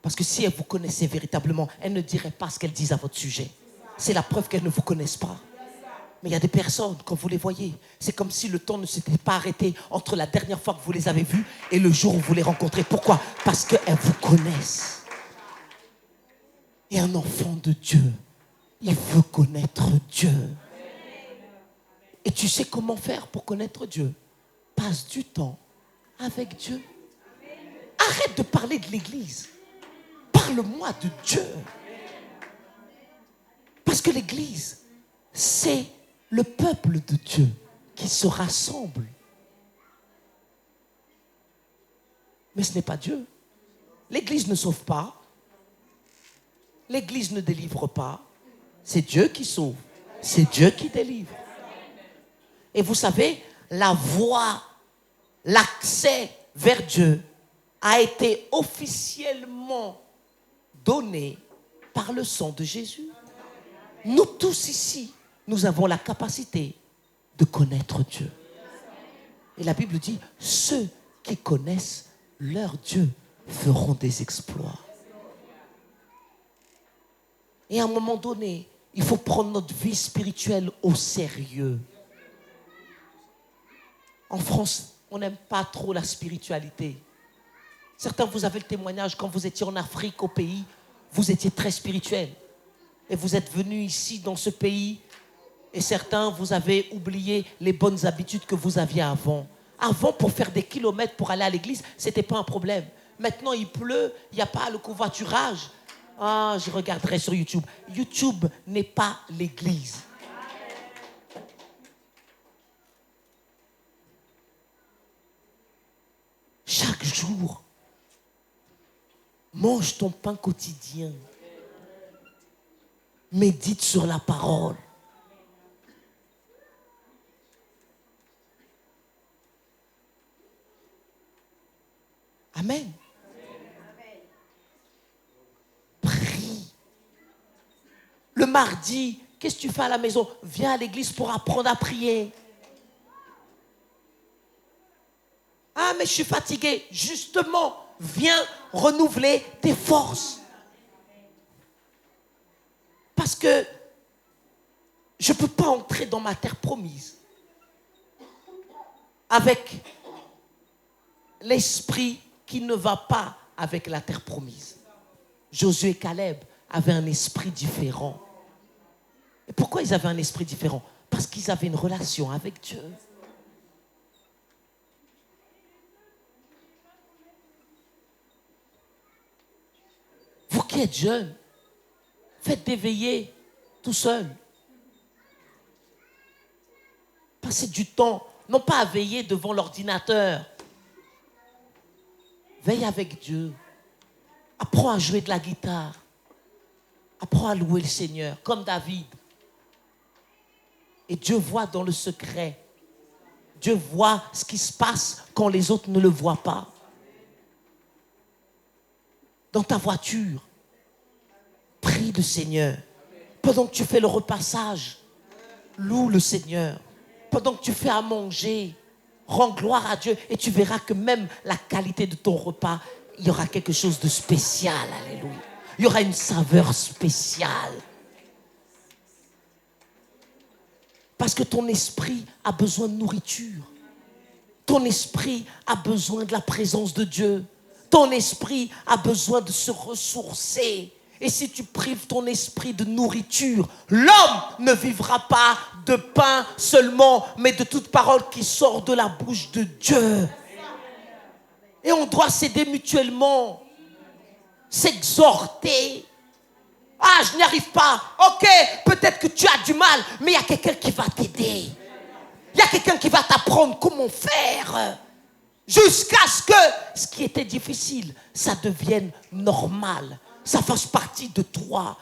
Parce que si elles vous connaissaient véritablement, elles ne diraient pas ce qu'elles disent à votre sujet. C'est la preuve qu'elles ne vous connaissent pas. Mais il y a des personnes, quand vous les voyez, c'est comme si le temps ne s'était pas arrêté entre la dernière fois que vous les avez vues et le jour où vous les rencontrez. Pourquoi? Parce qu'elles vous connaissent. Et un enfant de Dieu, il veut connaître Dieu. Et tu sais comment faire pour connaître Dieu? Passe du temps avec Dieu. Arrête de parler de l'Église. Parle-moi de Dieu. Parce que l'Église, c'est le peuple de Dieu qui se rassemble. Mais ce n'est pas Dieu. L'Église ne sauve pas. L'Église ne délivre pas. C'est Dieu qui sauve. C'est Dieu qui délivre. Et vous savez, la voie, l'accès vers Dieu a été officiellement donné par le sang de Jésus. Nous tous ici, nous avons la capacité de connaître Dieu. Et la Bible dit, ceux qui connaissent leur Dieu feront des exploits. Et à un moment donné, il faut prendre notre vie spirituelle au sérieux. En France, on n'aime pas trop la spiritualité. Certains, vous avez le témoignage, quand vous étiez en Afrique, au pays, vous étiez très spirituel. Et vous êtes venus ici, dans ce pays, et certains, vous avez oublié les bonnes habitudes que vous aviez avant. Avant, pour faire des kilomètres pour aller à l'église, ce n'était pas un problème. Maintenant, il pleut, il n'y a pas le covoiturage. Ah, je regarderai sur YouTube. YouTube n'est pas l'église. Chaque jour, mange ton pain quotidien. Médite sur la parole. Amen. Prie. Le mardi, qu'est-ce que tu fais à la maison? Viens à l'église pour apprendre à prier. Ah, mais je suis fatigué. Justement, viens renouveler tes forces. Parce que je ne peux pas entrer dans ma terre promise avec l'esprit qui ne va pas avec la terre promise. Josué et Caleb avaient un esprit différent. Et pourquoi ils avaient un esprit différent? Parce qu'ils avaient une relation avec Dieu. Vous qui êtes jeunes, faites des veillées tout seul. Passez du temps, non pas à veiller devant l'ordinateur. Veille avec Dieu. Apprends à jouer de la guitare. Apprends à louer le Seigneur, comme David. Et Dieu voit dans le secret. Dieu voit ce qui se passe quand les autres ne le voient pas. Dans ta voiture, prie le Seigneur. Pendant que tu fais le repassage, loue le Seigneur. Pendant que tu fais à manger, rends gloire à Dieu et tu verras que même la qualité de ton repas, il y aura quelque chose de spécial. Alléluia. Il y aura une saveur spéciale. Parce que ton esprit a besoin de nourriture. Ton esprit a besoin de la présence de Dieu. Ton esprit a besoin de se ressourcer. Et si tu prives ton esprit de nourriture, l'homme ne vivra pas de pain seulement, mais de toute parole qui sort de la bouche de Dieu. Et on doit s'aider mutuellement, s'exhorter. Ah, je n'y arrive pas. Ok, peut-être que tu as du mal, mais il y a quelqu'un qui va t'aider. Il y a quelqu'un qui va t'apprendre comment faire. Jusqu'à ce que ce qui était difficile, ça devienne normal. Ça fasse partie de toi.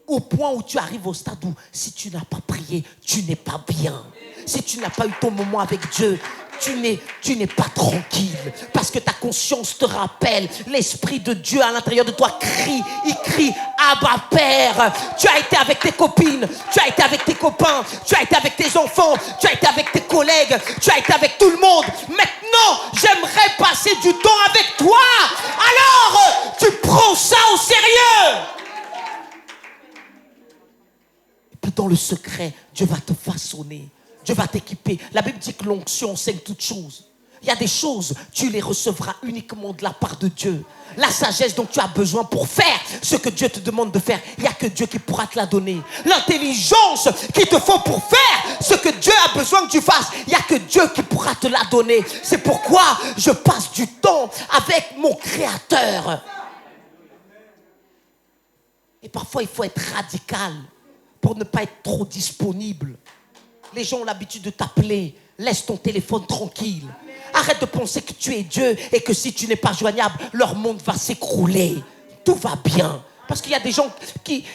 Au point où tu arrives au stade où, si tu n'as pas prié, tu n'es pas bien. Si tu n'as pas eu ton moment avec Dieu, tu n'es pas tranquille. Parce que ta conscience te rappelle, l'Esprit de Dieu à l'intérieur de toi crie, il crie, Abba Père. Tu as été avec tes copines, tu as été avec tes copains, tu as été avec tes enfants, tu as été avec tes collègues, tu as été avec tout le monde. Maintenant, j'aimerais passer du temps avec toi. Alors, tu prends ça au sérieux. Et puis dans le secret, Dieu va te façonner. Dieu va t'équiper. La Bible dit que l'onction enseigne toutes choses. Il y a des choses, tu les recevras uniquement de la part de Dieu. La sagesse dont tu as besoin pour faire ce que Dieu te demande de faire, il n'y a que Dieu qui pourra te la donner. L'intelligence qu'il te faut pour faire ce que Dieu a besoin que tu fasses, il n'y a que Dieu qui pourra te la donner. C'est pourquoi je passe du temps avec mon Créateur. Et parfois, il faut être radical pour ne pas être trop disponible. Les gens ont l'habitude de t'appeler. Laisse ton téléphone tranquille. Arrête de penser que tu es Dieu et que si tu n'es pas joignable, leur monde va s'écrouler. Tout va bien. Parce qu'il y a des gens qui,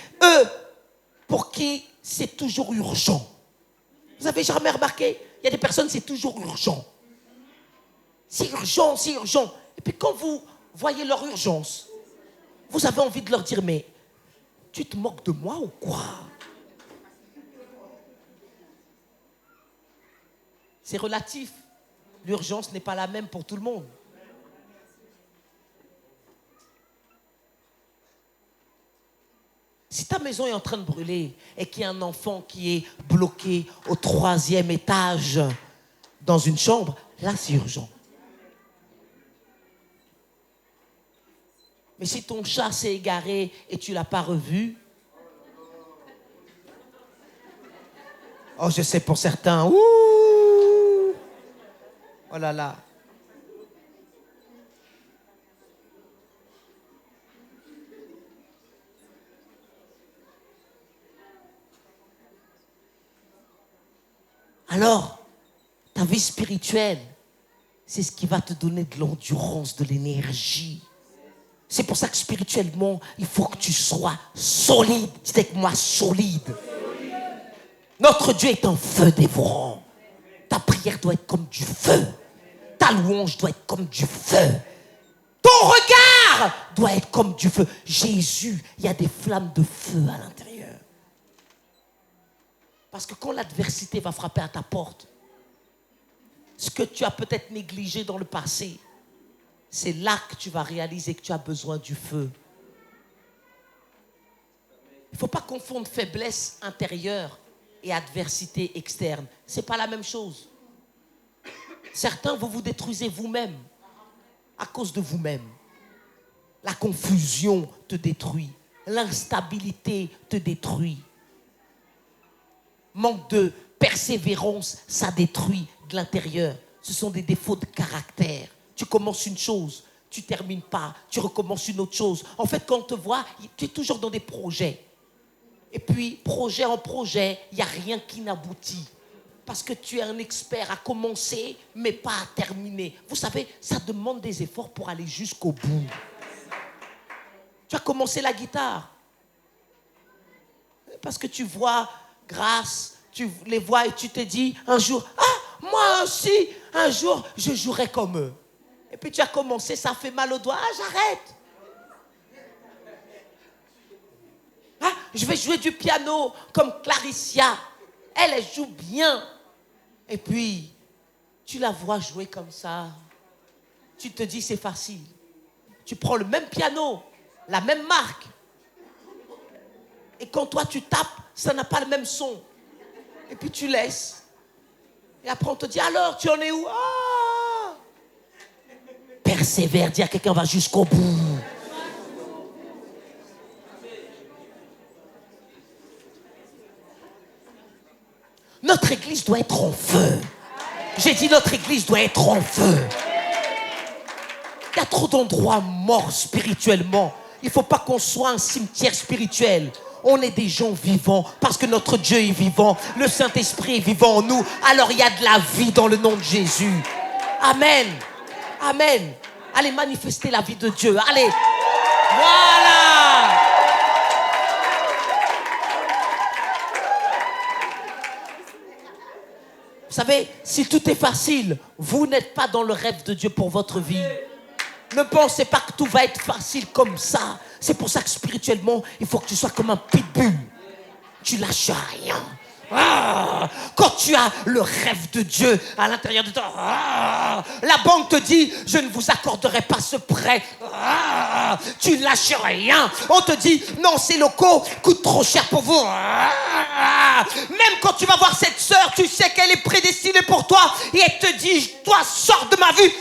pour qui c'est toujours urgent. Vous avez jamais remarqué? Il y a des personnes, c'est toujours urgent. C'est urgent, c'est urgent. Et puis quand vous voyez leur urgence, vous avez envie de leur dire, mais tu te moques de moi ou quoi? C'est relatif. L'urgence n'est pas la même pour tout le monde. Si ta maison est en train de brûler et qu'il y a un enfant qui est bloqué au 3e étage dans une chambre, là c'est urgent. Mais si ton chat s'est égaré et tu ne l'as pas revu, oh je sais pour certains, ouh, oh là là. Alors, ta vie spirituelle, c'est ce qui va te donner de l'endurance, de l'énergie. C'est pour ça que spirituellement, il faut que tu sois solide. Dites avec moi, solide. Notre Dieu est un feu dévorant. Ta prière doit être comme du feu. Ta louange doit être comme du feu. Ton regard doit être comme du feu. Jésus, il y a des flammes de feu à l'intérieur. Parce que quand l'adversité va frapper à ta porte, ce que tu as peut-être négligé dans le passé, c'est là que tu vas réaliser que tu as besoin du feu. Il ne faut pas confondre faiblesse intérieure et adversité externe. Ce n'est pas la même chose. Certains, vous vous détruisez vous-même à cause de vous-même. La confusion te détruit. L'instabilité te détruit. Manque de persévérance, ça détruit de l'intérieur. Ce sont des défauts de caractère. Tu commences une chose, tu ne termines pas, tu recommences une autre chose. En fait, quand on te voit, tu es toujours dans des projets. Et puis, projet en projet, il n'y a rien qui n'aboutit. Parce que tu es un expert à commencer, mais pas à terminer. Vous savez, ça demande des efforts pour aller jusqu'au bout. Tu as commencé la guitare. Parce que tu vois grâce, tu les vois et tu te dis un jour, ah, moi aussi, un jour, je jouerai comme eux. Et puis tu as commencé, ça fait mal aux doigts, ah, j'arrête. Ah, je vais jouer du piano comme Claricia. Elle joue bien. Et puis, tu la vois jouer comme ça. Tu te dis, c'est facile. Tu prends le même piano, la même marque. Et quand toi, tu tapes, ça n'a pas le même son. Et puis tu laisses. Et après, on te dit, alors, tu en es où? Ah! Persévère, dis à quelqu'un, va jusqu'au bout. Notre église doit être en feu. J'ai dit, notre église doit être en feu. Il y a trop d'endroits morts spirituellement. Il ne faut pas qu'on soit un cimetière spirituel. On est des gens vivants parce que notre Dieu est vivant. Le Saint-Esprit est vivant en nous. Alors il y a de la vie dans le nom de Jésus. Amen. Amen. Allez manifester la vie de Dieu. Allez. Voilà. Vous savez, si tout est facile, vous n'êtes pas dans le rêve de Dieu pour votre vie. Ne pensez pas que tout va être facile comme ça. C'est pour ça que spirituellement, il faut que tu sois comme un pitbull. Tu lâches rien. Quand tu as le rêve de Dieu à l'intérieur de toi, la banque te dit, je ne vous accorderai pas ce prêt. Tu lâches rien. On te dit, non, ces locaux coûtent trop cher pour vous. Même quand tu vas voir cette sœur, tu sais qu'elle est prédestinée pour toi et elle te dit, toi, sors de ma vue.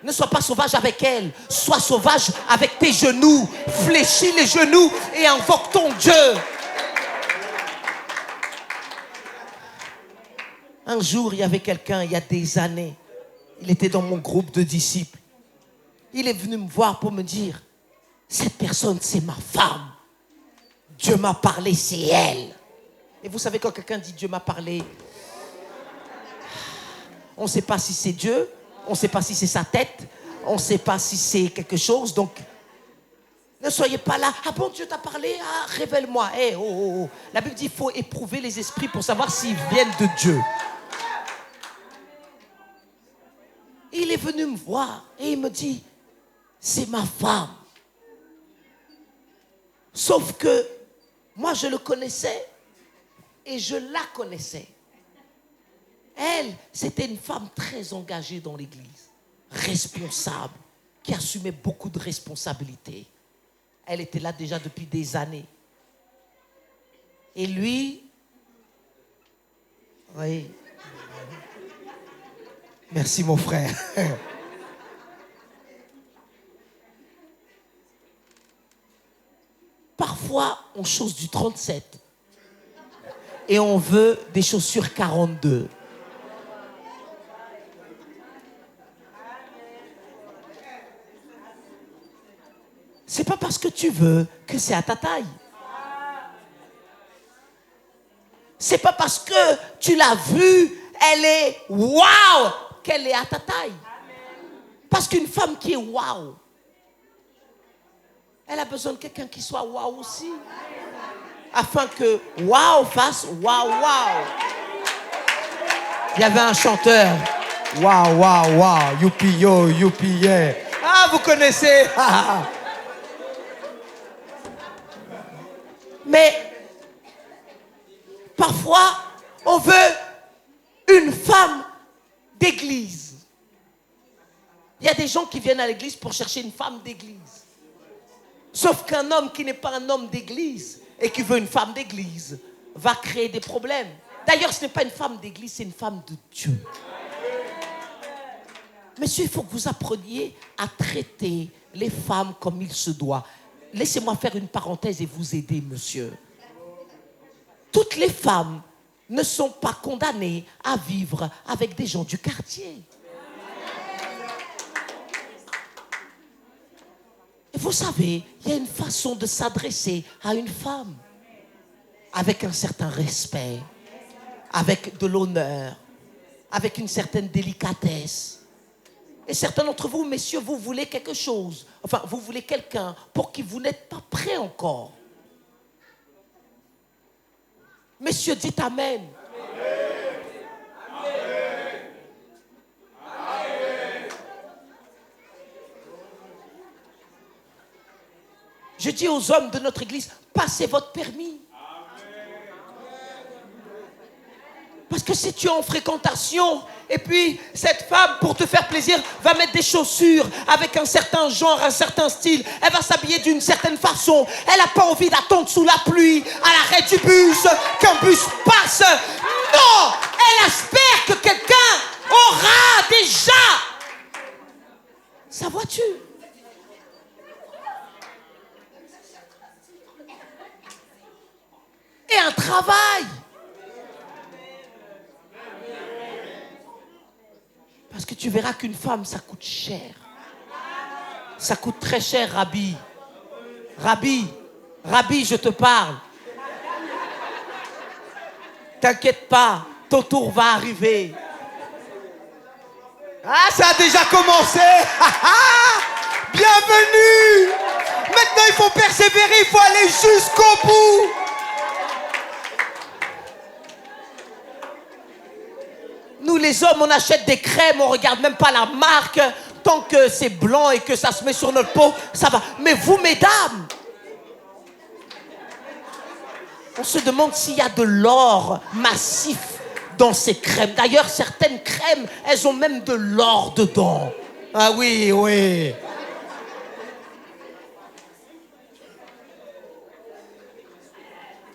Ne sois pas sauvage avec elle. Sois sauvage avec tes genoux. Fléchis les genoux et invoque ton Dieu. Un jour, il y avait quelqu'un, il y a des années. Il était dans mon groupe de disciples. Il est venu me voir pour me dire, cette personne, c'est ma femme. Dieu m'a parlé, c'est elle. Et vous savez, quand quelqu'un dit Dieu m'a parlé, on ne sait pas si c'est Dieu. On ne sait pas si c'est sa tête. On ne sait pas si c'est quelque chose. Donc, ne soyez pas là. Ah bon, Dieu t'a parlé? Ah, révèle-moi. Hey, oh, oh, oh. La Bible dit qu'il faut éprouver les esprits pour savoir s'ils viennent de Dieu. Il est venu me voir et il me dit, c'est ma femme. Sauf que moi, je le connaissais et je la connaissais. Elle, c'était une femme très engagée dans l'église, responsable, qui assumait beaucoup de responsabilités. Elle était là déjà depuis des années. Et lui, oui, merci mon frère. Parfois, on chausse du 37 et on veut des chaussures 42. C'est pas parce que tu veux que c'est à ta taille. C'est pas parce que tu l'as vue, elle est waouh, qu'elle est à ta taille. Parce qu'une femme qui est waouh, elle a besoin de quelqu'un qui soit waouh aussi. Afin que waouh fasse waouh waouh. Il y avait un chanteur. Waouh waouh waouh, youpi yo, youpi yeah. Ah, vous connaissez. Mais parfois, on veut une femme d'église. Il y a des gens qui viennent à l'église pour chercher une femme d'église. Sauf qu'un homme qui n'est pas un homme d'église et qui veut une femme d'église va créer des problèmes. D'ailleurs, ce n'est pas une femme d'église, c'est une femme de Dieu. Monsieur, il faut que vous appreniez à traiter les femmes comme il se doit. Laissez-moi faire une parenthèse et vous aider, monsieur. Toutes les femmes ne sont pas condamnées à vivre avec des gens du quartier. Et vous savez, il y a une façon de s'adresser à une femme avec un certain respect, avec de l'honneur, avec une certaine délicatesse. Et certains d'entre vous, messieurs, vous voulez quelque chose. Enfin, vous voulez quelqu'un pour qui vous n'êtes pas prêt encore. Messieurs, dites Amen. Je dis aux hommes de notre église, passez votre permis. Parce que si tu es en fréquentation, et puis cette femme, pour te faire plaisir, va mettre des chaussures avec un certain genre, un certain style. Elle va s'habiller d'une certaine façon. Elle n'a pas envie d'attendre sous la pluie, à l'arrêt du bus, qu'un bus passe. Non! Elle espère que quelqu'un aura déjà sa voiture. Et un travail. Parce que tu verras qu'une femme, ça coûte cher. Ça coûte très cher, Rabbi. Rabbi, je te parle. T'inquiète pas, ton tour va arriver. Ah, ça a déjà commencé. Bienvenue. Maintenant, il faut persévérer, il faut aller jusqu'au bout. les hommes, on achète des crèmes, on ne regarde même pas la marque. Tant que c'est blanc et que ça se met sur notre peau, ça va. Mais vous, mesdames, on se demande s'il y a de l'or massif dans ces crèmes. D'ailleurs, certaines crèmes, elles ont même de l'or dedans. Ah oui, oui.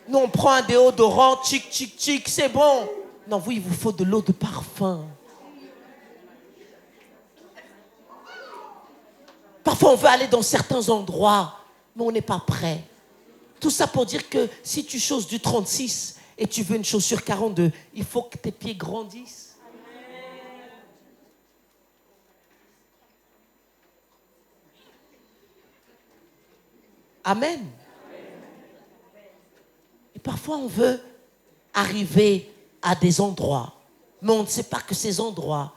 Nous, on prend un déodorant, tchic, tchic, tchic, c'est bon. Non, vous, il vous faut de l'eau de parfum. Parfois, on veut aller dans certains endroits, mais on n'est pas prêt. Tout ça pour dire que si tu choses du 36 et tu veux une chaussure 42, il faut que tes pieds grandissent. Amen. Et parfois, on veut arriver à des endroits, mais on ne sait pas que ces endroits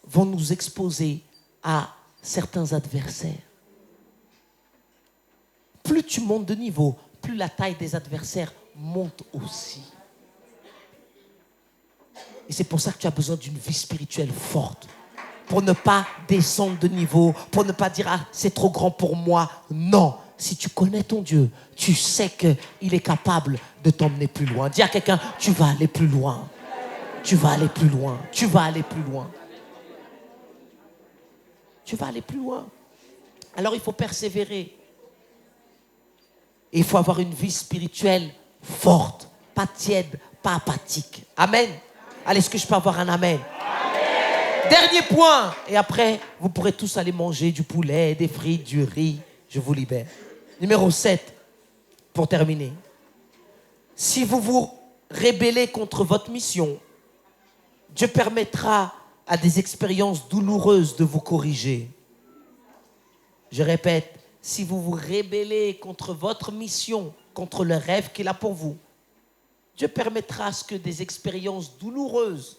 vont nous exposer à certains adversaires. Plus tu montes de niveau, plus la taille des adversaires monte aussi. Et c'est pour ça que tu as besoin d'une vie spirituelle forte. Pour ne pas descendre de niveau, pour ne pas dire « Ah, c'est trop grand pour moi ». Non, si tu connais ton Dieu, tu sais qu'il est capable de t'emmener plus loin. Dis à quelqu'un « Tu vas aller plus loin ». Tu vas aller plus loin. Tu vas aller plus loin. Tu vas aller plus loin. Alors il faut persévérer. Et il faut avoir une vie spirituelle forte, pas tiède, pas apathique. Amen. Allez, est-ce que je peux avoir un amen? Amen. Dernier point. Et après, vous pourrez tous aller manger du poulet, des frites, du riz. Je vous libère. Numéro 7, pour terminer. Si vous vous rébellez contre votre mission, Dieu permettra à des expériences douloureuses de vous corriger. Je répète, si vous vous rébellez contre votre mission, contre le rêve qu'il a pour vous, Dieu permettra à ce que des expériences douloureuses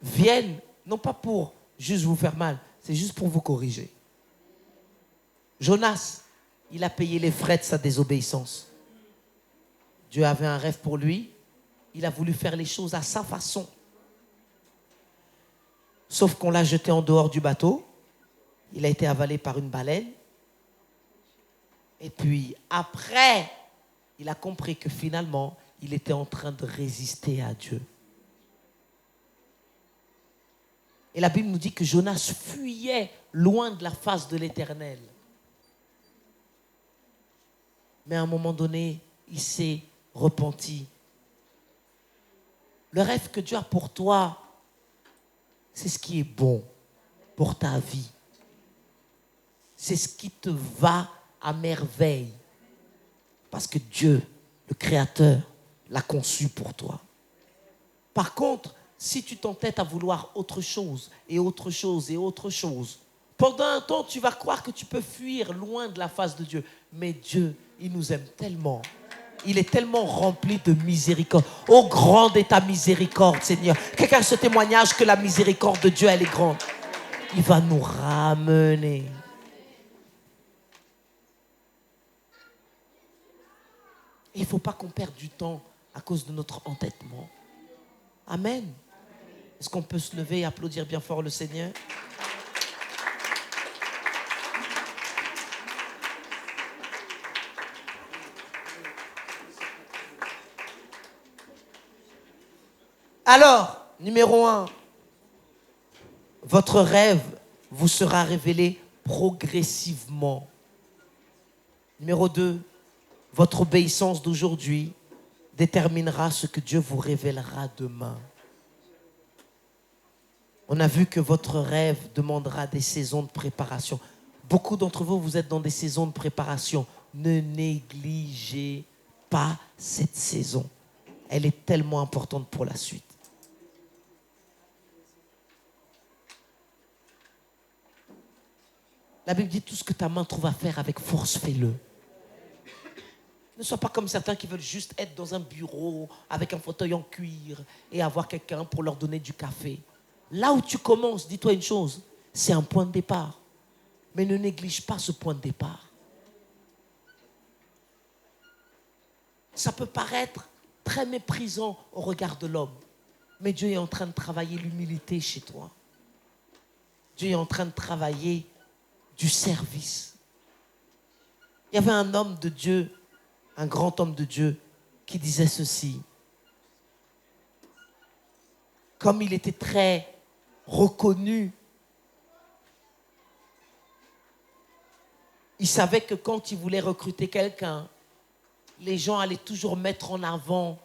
viennent, non pas pour juste vous faire mal, c'est juste pour vous corriger. Jonas, il a payé les frais de sa désobéissance. Dieu avait un rêve pour lui, il a voulu faire les choses à sa façon. Sauf qu'on l'a jeté en dehors du bateau, il a été avalé par une baleine, et puis après, il a compris que finalement, il était en train de résister à Dieu. Et la Bible nous dit que Jonas fuyait loin de la face de l'Éternel. Mais à un moment donné, il s'est repenti. Le rêve que Dieu a pour toi, c'est ce qui est bon pour ta vie. C'est ce qui te va à merveille. Parce que Dieu, le Créateur, l'a conçu pour toi. Par contre, si tu t'entêtes à vouloir autre chose, et autre chose, et autre chose, pendant un temps, tu vas croire que tu peux fuir loin de la face de Dieu. Mais Dieu, il nous aime tellement. Il est tellement rempli de miséricorde. Oh, grande est ta miséricorde, Seigneur. Quelqu'un a ce témoignage que la miséricorde de Dieu, elle est grande. Il va nous ramener. Il ne faut pas qu'on perde du temps à cause de notre entêtement. Amen. Est-ce qu'on peut se lever et applaudir bien fort le Seigneur? Alors, numéro 1, votre rêve vous sera révélé progressivement. Numéro 2, votre obéissance d'aujourd'hui déterminera ce que Dieu vous révélera demain. On a vu que votre rêve demandera des saisons de préparation. Beaucoup d'entre vous, vous êtes dans des saisons de préparation. Ne négligez pas cette saison. Elle est tellement importante pour la suite. La Bible dit tout ce que ta main trouve à faire avec force, fais-le. Ne sois pas comme certains qui veulent juste être dans un bureau avec un fauteuil en cuir et avoir quelqu'un pour leur donner du café. Là où tu commences, dis-toi une chose, c'est un point de départ. Mais ne néglige pas ce point de départ. Ça peut paraître très méprisant au regard de l'homme. Mais Dieu est en train de travailler l'humilité chez toi. Dieu est en train de travailler du service. Il y avait un homme de Dieu, un grand homme de Dieu, qui disait ceci. Comme il était très reconnu, il savait que quand il voulait recruter quelqu'un, les gens allaient toujours mettre en avant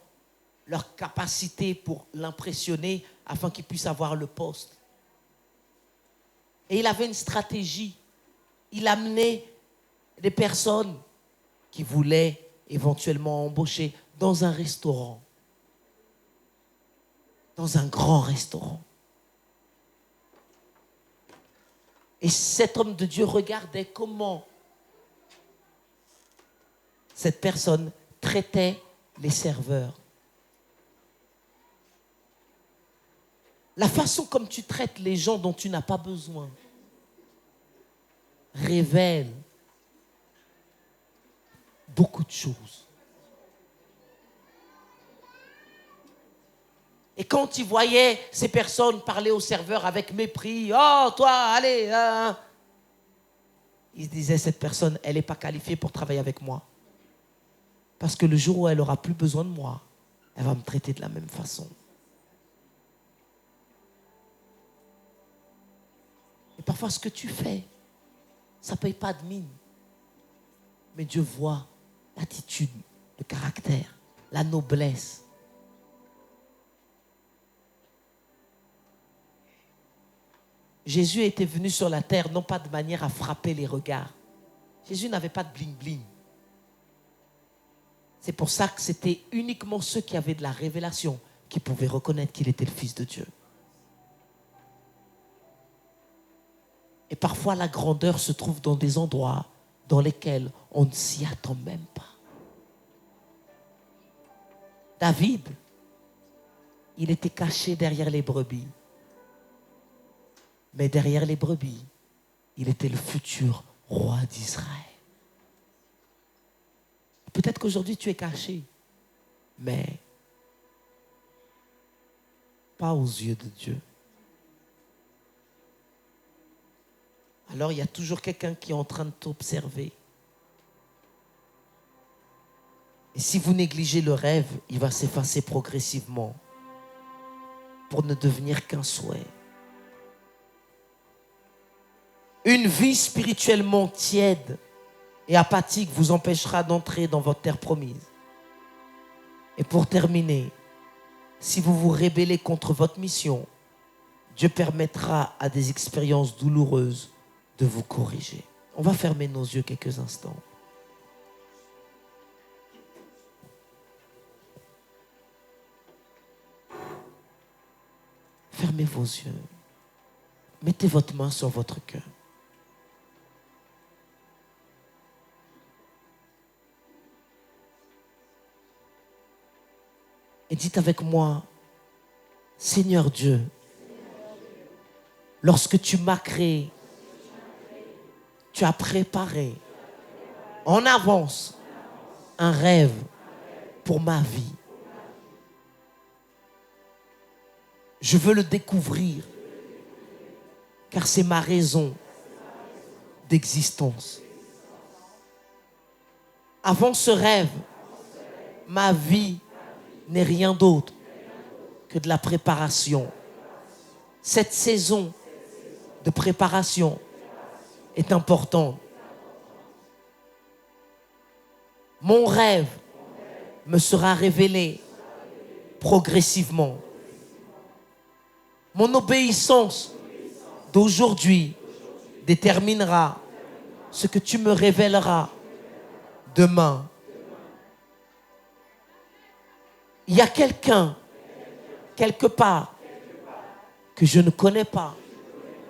leur capacité pour l'impressionner afin qu'il puisse avoir le poste. Et il avait une stratégie. Il amenait des personnes qui voulaient éventuellement embaucher dans un restaurant, dans un grand restaurant. Et cet homme de Dieu regardait comment cette personne traitait les serveurs. La façon comme tu traites les gens dont tu n'as pas besoin révèle beaucoup de choses. Et quand il voyait ces personnes parler au serveur avec mépris, « Oh, toi, allez !» il se disait, cette personne, elle n'est pas qualifiée pour travailler avec moi. Parce que le jour où elle n'aura plus besoin de moi, elle va me traiter de la même façon. Et parfois, ce que tu fais, ça ne paye pas de mine. Mais Dieu voit l'attitude, le caractère, la noblesse. Jésus était venu sur la terre, non pas de manière à frapper les regards. Jésus n'avait pas de bling-bling. C'est pour ça que c'était uniquement ceux qui avaient de la révélation qui pouvaient reconnaître qu'il était le Fils de Dieu. Et parfois, la grandeur se trouve dans des endroits dans lesquels on ne s'y attend même pas. David, il était caché derrière les brebis. Mais derrière les brebis, il était le futur roi d'Israël. Peut-être qu'aujourd'hui, tu es caché, mais pas aux yeux de Dieu. Alors, il y a toujours quelqu'un qui est en train de t'observer. Et si vous négligez le rêve, il va s'effacer progressivement pour ne devenir qu'un souhait. Une vie spirituellement tiède et apathique vous empêchera d'entrer dans votre terre promise. Et pour terminer, si vous vous rébellez contre votre mission, Dieu permettra à des expériences douloureuses de vous corriger. On va fermer nos yeux quelques instants. Fermez vos yeux. Mettez votre main sur votre cœur. Et dites avec moi, Seigneur Dieu, lorsque tu m'as créé, tu as préparé en avance un rêve pour ma vie. Je veux le découvrir, car c'est ma raison d'existence. Avant ce rêve, ma vie n'est rien d'autre que de la préparation. Cette saison de préparation est importante. Mon rêve me sera révélé progressivement. Mon obéissance d'aujourd'hui déterminera ce que tu me révéleras demain. Il y a quelqu'un, quelque part, que je ne connais pas,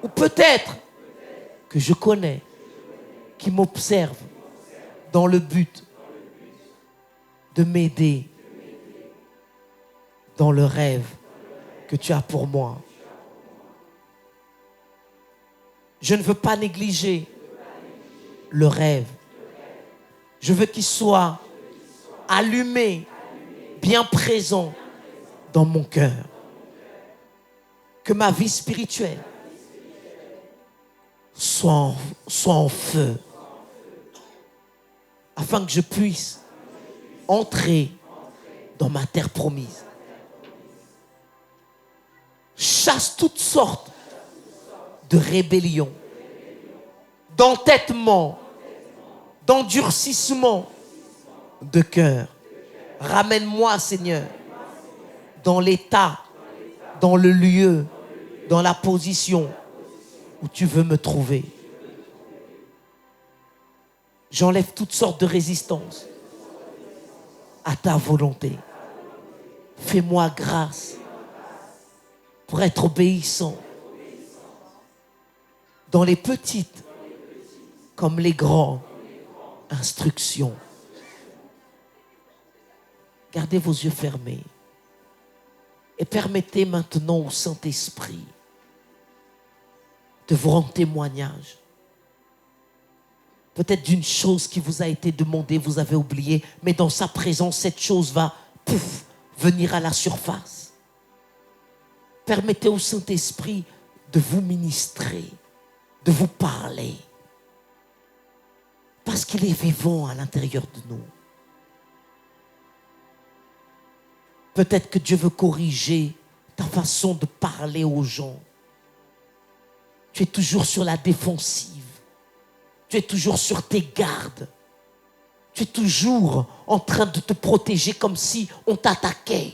ou peut-être que je connais, qui m'observe dans le but de m'aider dans le rêve que tu as pour moi. Je ne veux pas négliger le rêve. Je veux qu'il soit allumé, bien présent dans mon cœur. que ma vie spirituelle soit en feu, afin que je puisse entrer dans ma terre promise. Chasse toutes sortes de rébellions, d'entêtement, d'endurcissement de cœur. Ramène-moi, Seigneur, dans l'état, dans le lieu, dans la position où tu veux me trouver. J'enlève toutes sortes de résistances à ta volonté. Fais-moi grâce pour être obéissant dans les petites comme les grandes instructions. Gardez vos yeux fermés et permettez maintenant au Saint-Esprit de vous rendre témoignage. Peut-être d'une chose qui vous a été demandée, vous avez oublié, mais dans sa présence, cette chose va venir à la surface. Permettez au Saint-Esprit de vous ministrer, de vous parler. Parce qu'il est vivant à l'intérieur de nous. Peut-être que Dieu veut corriger ta façon de parler aux gens. Tu es toujours sur la défensive. Tu es toujours sur tes gardes. Tu es toujours en train de te protéger comme si on t'attaquait.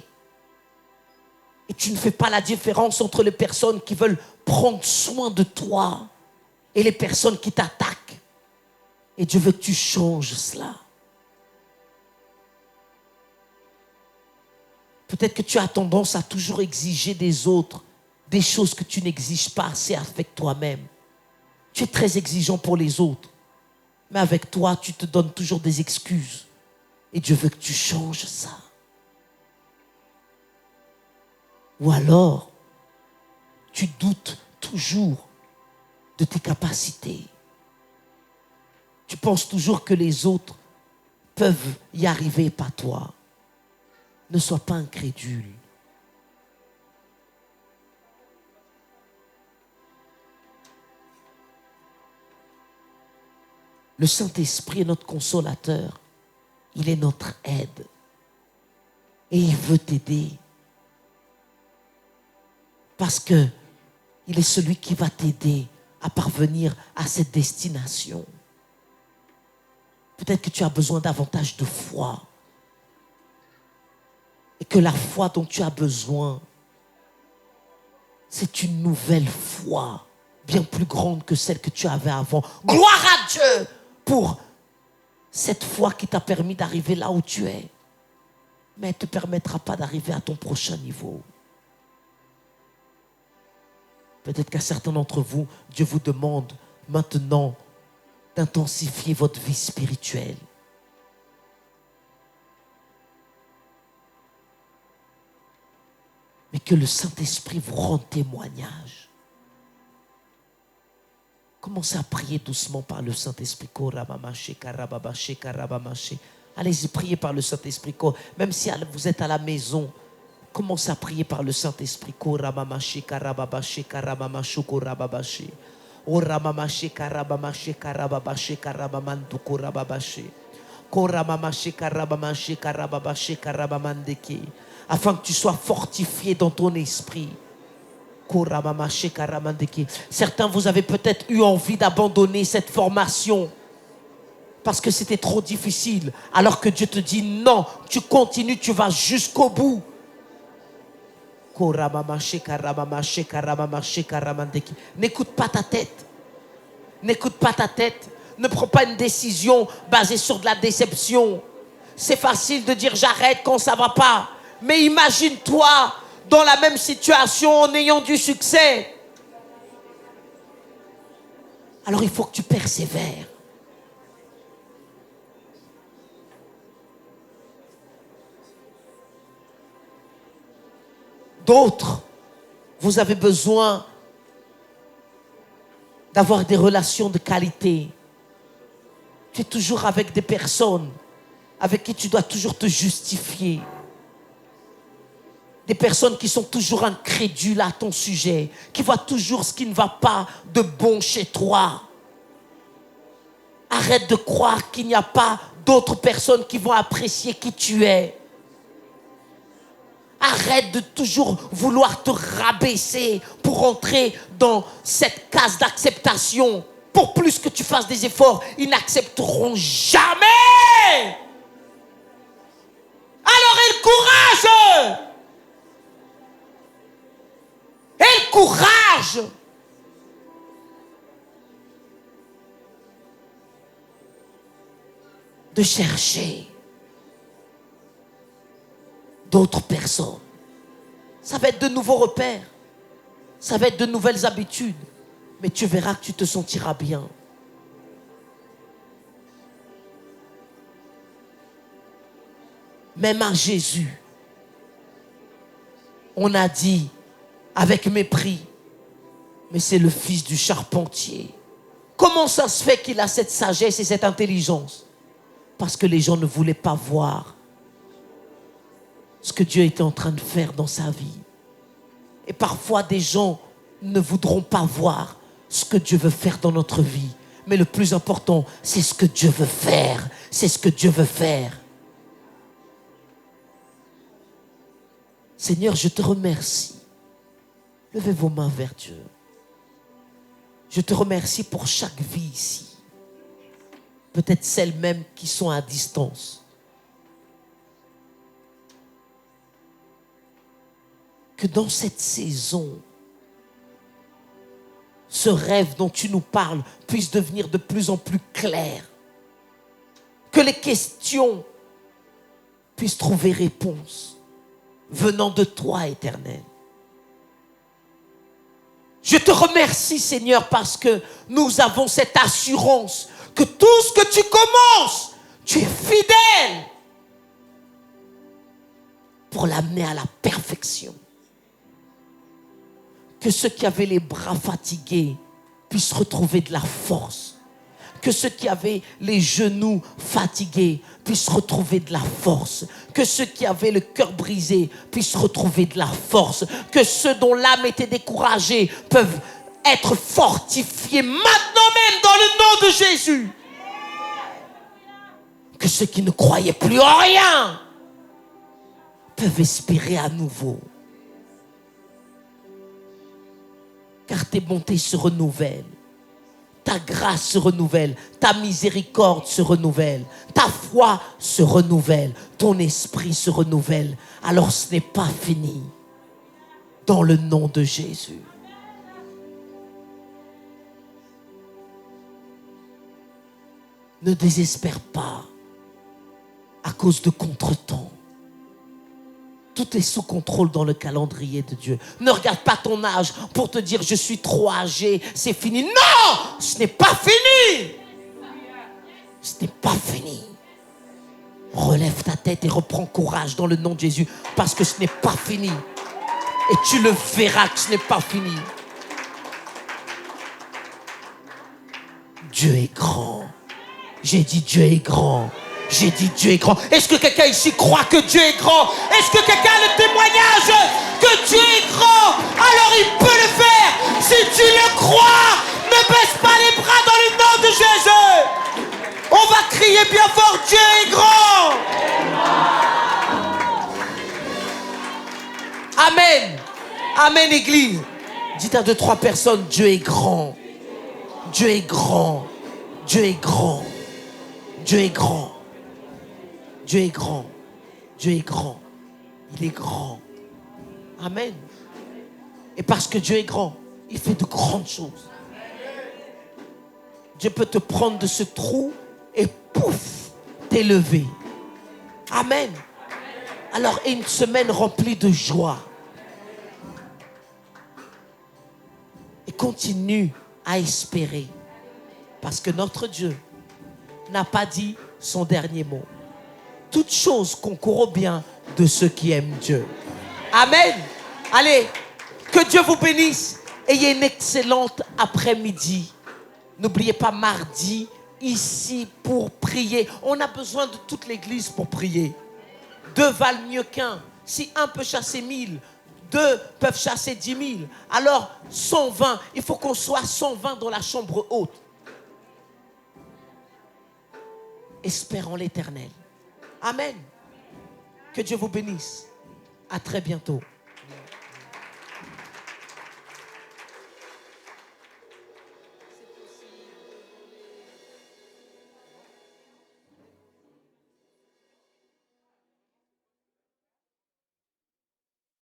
Et tu ne fais pas la différence entre les personnes qui veulent prendre soin de toi et les personnes qui t'attaquent. Et Dieu veut que tu changes cela. Peut-être que tu as tendance à toujours exiger des autres des choses que tu n'exiges pas assez avec toi-même. Tu es très exigeant pour les autres. Mais avec toi, tu te donnes toujours des excuses. Et Dieu veut que tu changes ça. Ou alors, tu doutes toujours de tes capacités. Tu penses toujours que les autres peuvent y arriver, pas toi. Ne sois pas incrédule. Le Saint-Esprit est notre consolateur. Il est notre aide. Et il veut t'aider. Parce que il est celui qui va t'aider à parvenir à cette destination. Peut-être que tu as besoin davantage de foi. Et que la foi dont tu as besoin, c'est une nouvelle foi, bien plus grande que celle que tu avais avant. Gloire à Dieu pour cette foi qui t'a permis d'arriver là où tu es. Mais elle ne te permettra pas d'arriver à ton prochain niveau. Peut-être qu'à certains d'entre vous, Dieu vous demande maintenant d'intensifier votre vie spirituelle. Mais que le Saint-Esprit vous rende témoignage. Commencez à prier doucement par le Saint-Esprit. Allez-y, priez par le Saint-Esprit. Même si vous êtes à la maison, commencez à prier par le Saint-Esprit. Afin que tu sois fortifié dans ton esprit. Certains, vous avez peut-être eu envie d'abandonner cette formation parce que c'était trop difficile, alors que Dieu te dit non, tu continues, tu vas jusqu'au bout. N'écoute pas ta tête. N'écoute pas ta tête. Ne prends pas une décision basée sur de la déception. C'est facile de dire j'arrête quand ça ne va pas. Mais imagine-toi dans la même situation en ayant du succès. Alors il faut que tu persévères. D'autres, vous avez besoin d'avoir des relations de qualité. Tu es toujours avec des personnes avec qui tu dois toujours te justifier. Des personnes qui sont toujours incrédules à ton sujet, qui voient toujours ce qui ne va pas de bon chez toi. Arrête de croire qu'il n'y a pas d'autres personnes qui vont apprécier qui tu es. Arrête de toujours vouloir te rabaisser pour entrer dans cette case d'acceptation. Pour plus que tu fasses des efforts, ils n'accepteront jamais. Alors aie le courage. Aie le courage. De chercher d'autres personnes. Ça va être de nouveaux repères. Ça va être de nouvelles habitudes. Mais tu verras que tu te sentiras bien. Même à Jésus, on a dit avec mépris, mais c'est le fils du charpentier. Comment ça se fait qu'il a cette sagesse et cette intelligence? Parce que les gens ne voulaient pas voir ce que Dieu était en train de faire dans sa vie. Et parfois, des gens ne voudront pas voir ce que Dieu veut faire dans notre vie. Mais le plus important, c'est ce que Dieu veut faire. C'est ce que Dieu veut faire. Seigneur, je te remercie. Levez vos mains vers Dieu. Je te remercie pour chaque vie ici. Peut-être celles même qui sont à distance. Que dans cette saison, ce rêve dont tu nous parles puisse devenir de plus en plus clair. Que les questions puissent trouver réponse venant de toi, Éternel. Je te remercie, Seigneur, parce que nous avons cette assurance que tout ce que tu commences, tu es fidèle pour l'amener à la perfection. Que ceux qui avaient les bras fatigués puissent retrouver de la force. Que ceux qui avaient les genoux fatigués puissent retrouver de la force. Que ceux qui avaient le cœur brisé puissent retrouver de la force. Que ceux dont l'âme était découragée peuvent être fortifiés maintenant même dans le nom de Jésus. Que ceux qui ne croyaient plus en rien peuvent espérer à nouveau. Car tes bontés se renouvellent. Ta grâce se renouvelle, ta miséricorde se renouvelle, ta foi se renouvelle, ton esprit se renouvelle. Alors ce n'est pas fini. Dans le nom de Jésus. Ne désespère pas à cause de contretemps. Tout est sous contrôle dans le calendrier de Dieu. Ne regarde pas ton âge pour te dire je suis trop âgé, c'est fini. Non, ce n'est pas fini. Ce n'est pas fini. Relève ta tête et reprends courage dans le nom de Jésus parce que ce n'est pas fini. Et tu le verras que ce n'est pas fini. Dieu est grand. J'ai dit Dieu est grand. J'ai dit Dieu est grand. Est-ce que quelqu'un ici croit que Dieu est grand? Est-ce que quelqu'un a le témoignage que Dieu est grand? Alors il peut le faire. Si tu le crois, ne baisse pas les bras dans le nom de Jésus. On va crier bien fort, Dieu est grand. Amen. Amen, Église. Dites à 2-3 personnes, Dieu est grand. Dieu est grand. Dieu est grand. Dieu est grand. Dieu est grand. Dieu est grand. Il est grand. Amen. Et parce que Dieu est grand, il fait de grandes choses. Dieu peut te prendre de ce trou et pouf, t'élever. Amen. Alors, une semaine remplie de joie. Et continue à espérer. Parce que notre Dieu n'a pas dit son dernier mot. Toutes choses concourent au bien de ceux qui aiment Dieu. Amen. Allez, que Dieu vous bénisse. Ayez une excellente après-midi. N'oubliez pas mardi, ici pour prier. On a besoin de toute l'église pour prier. 2 valent mieux qu'un. Si un peut chasser 1000, deux peuvent chasser 10 000, alors 120, il faut qu'on soit 120 dans la chambre haute. Espérons l'Éternel. Amen. Que Dieu vous bénisse. À très bientôt.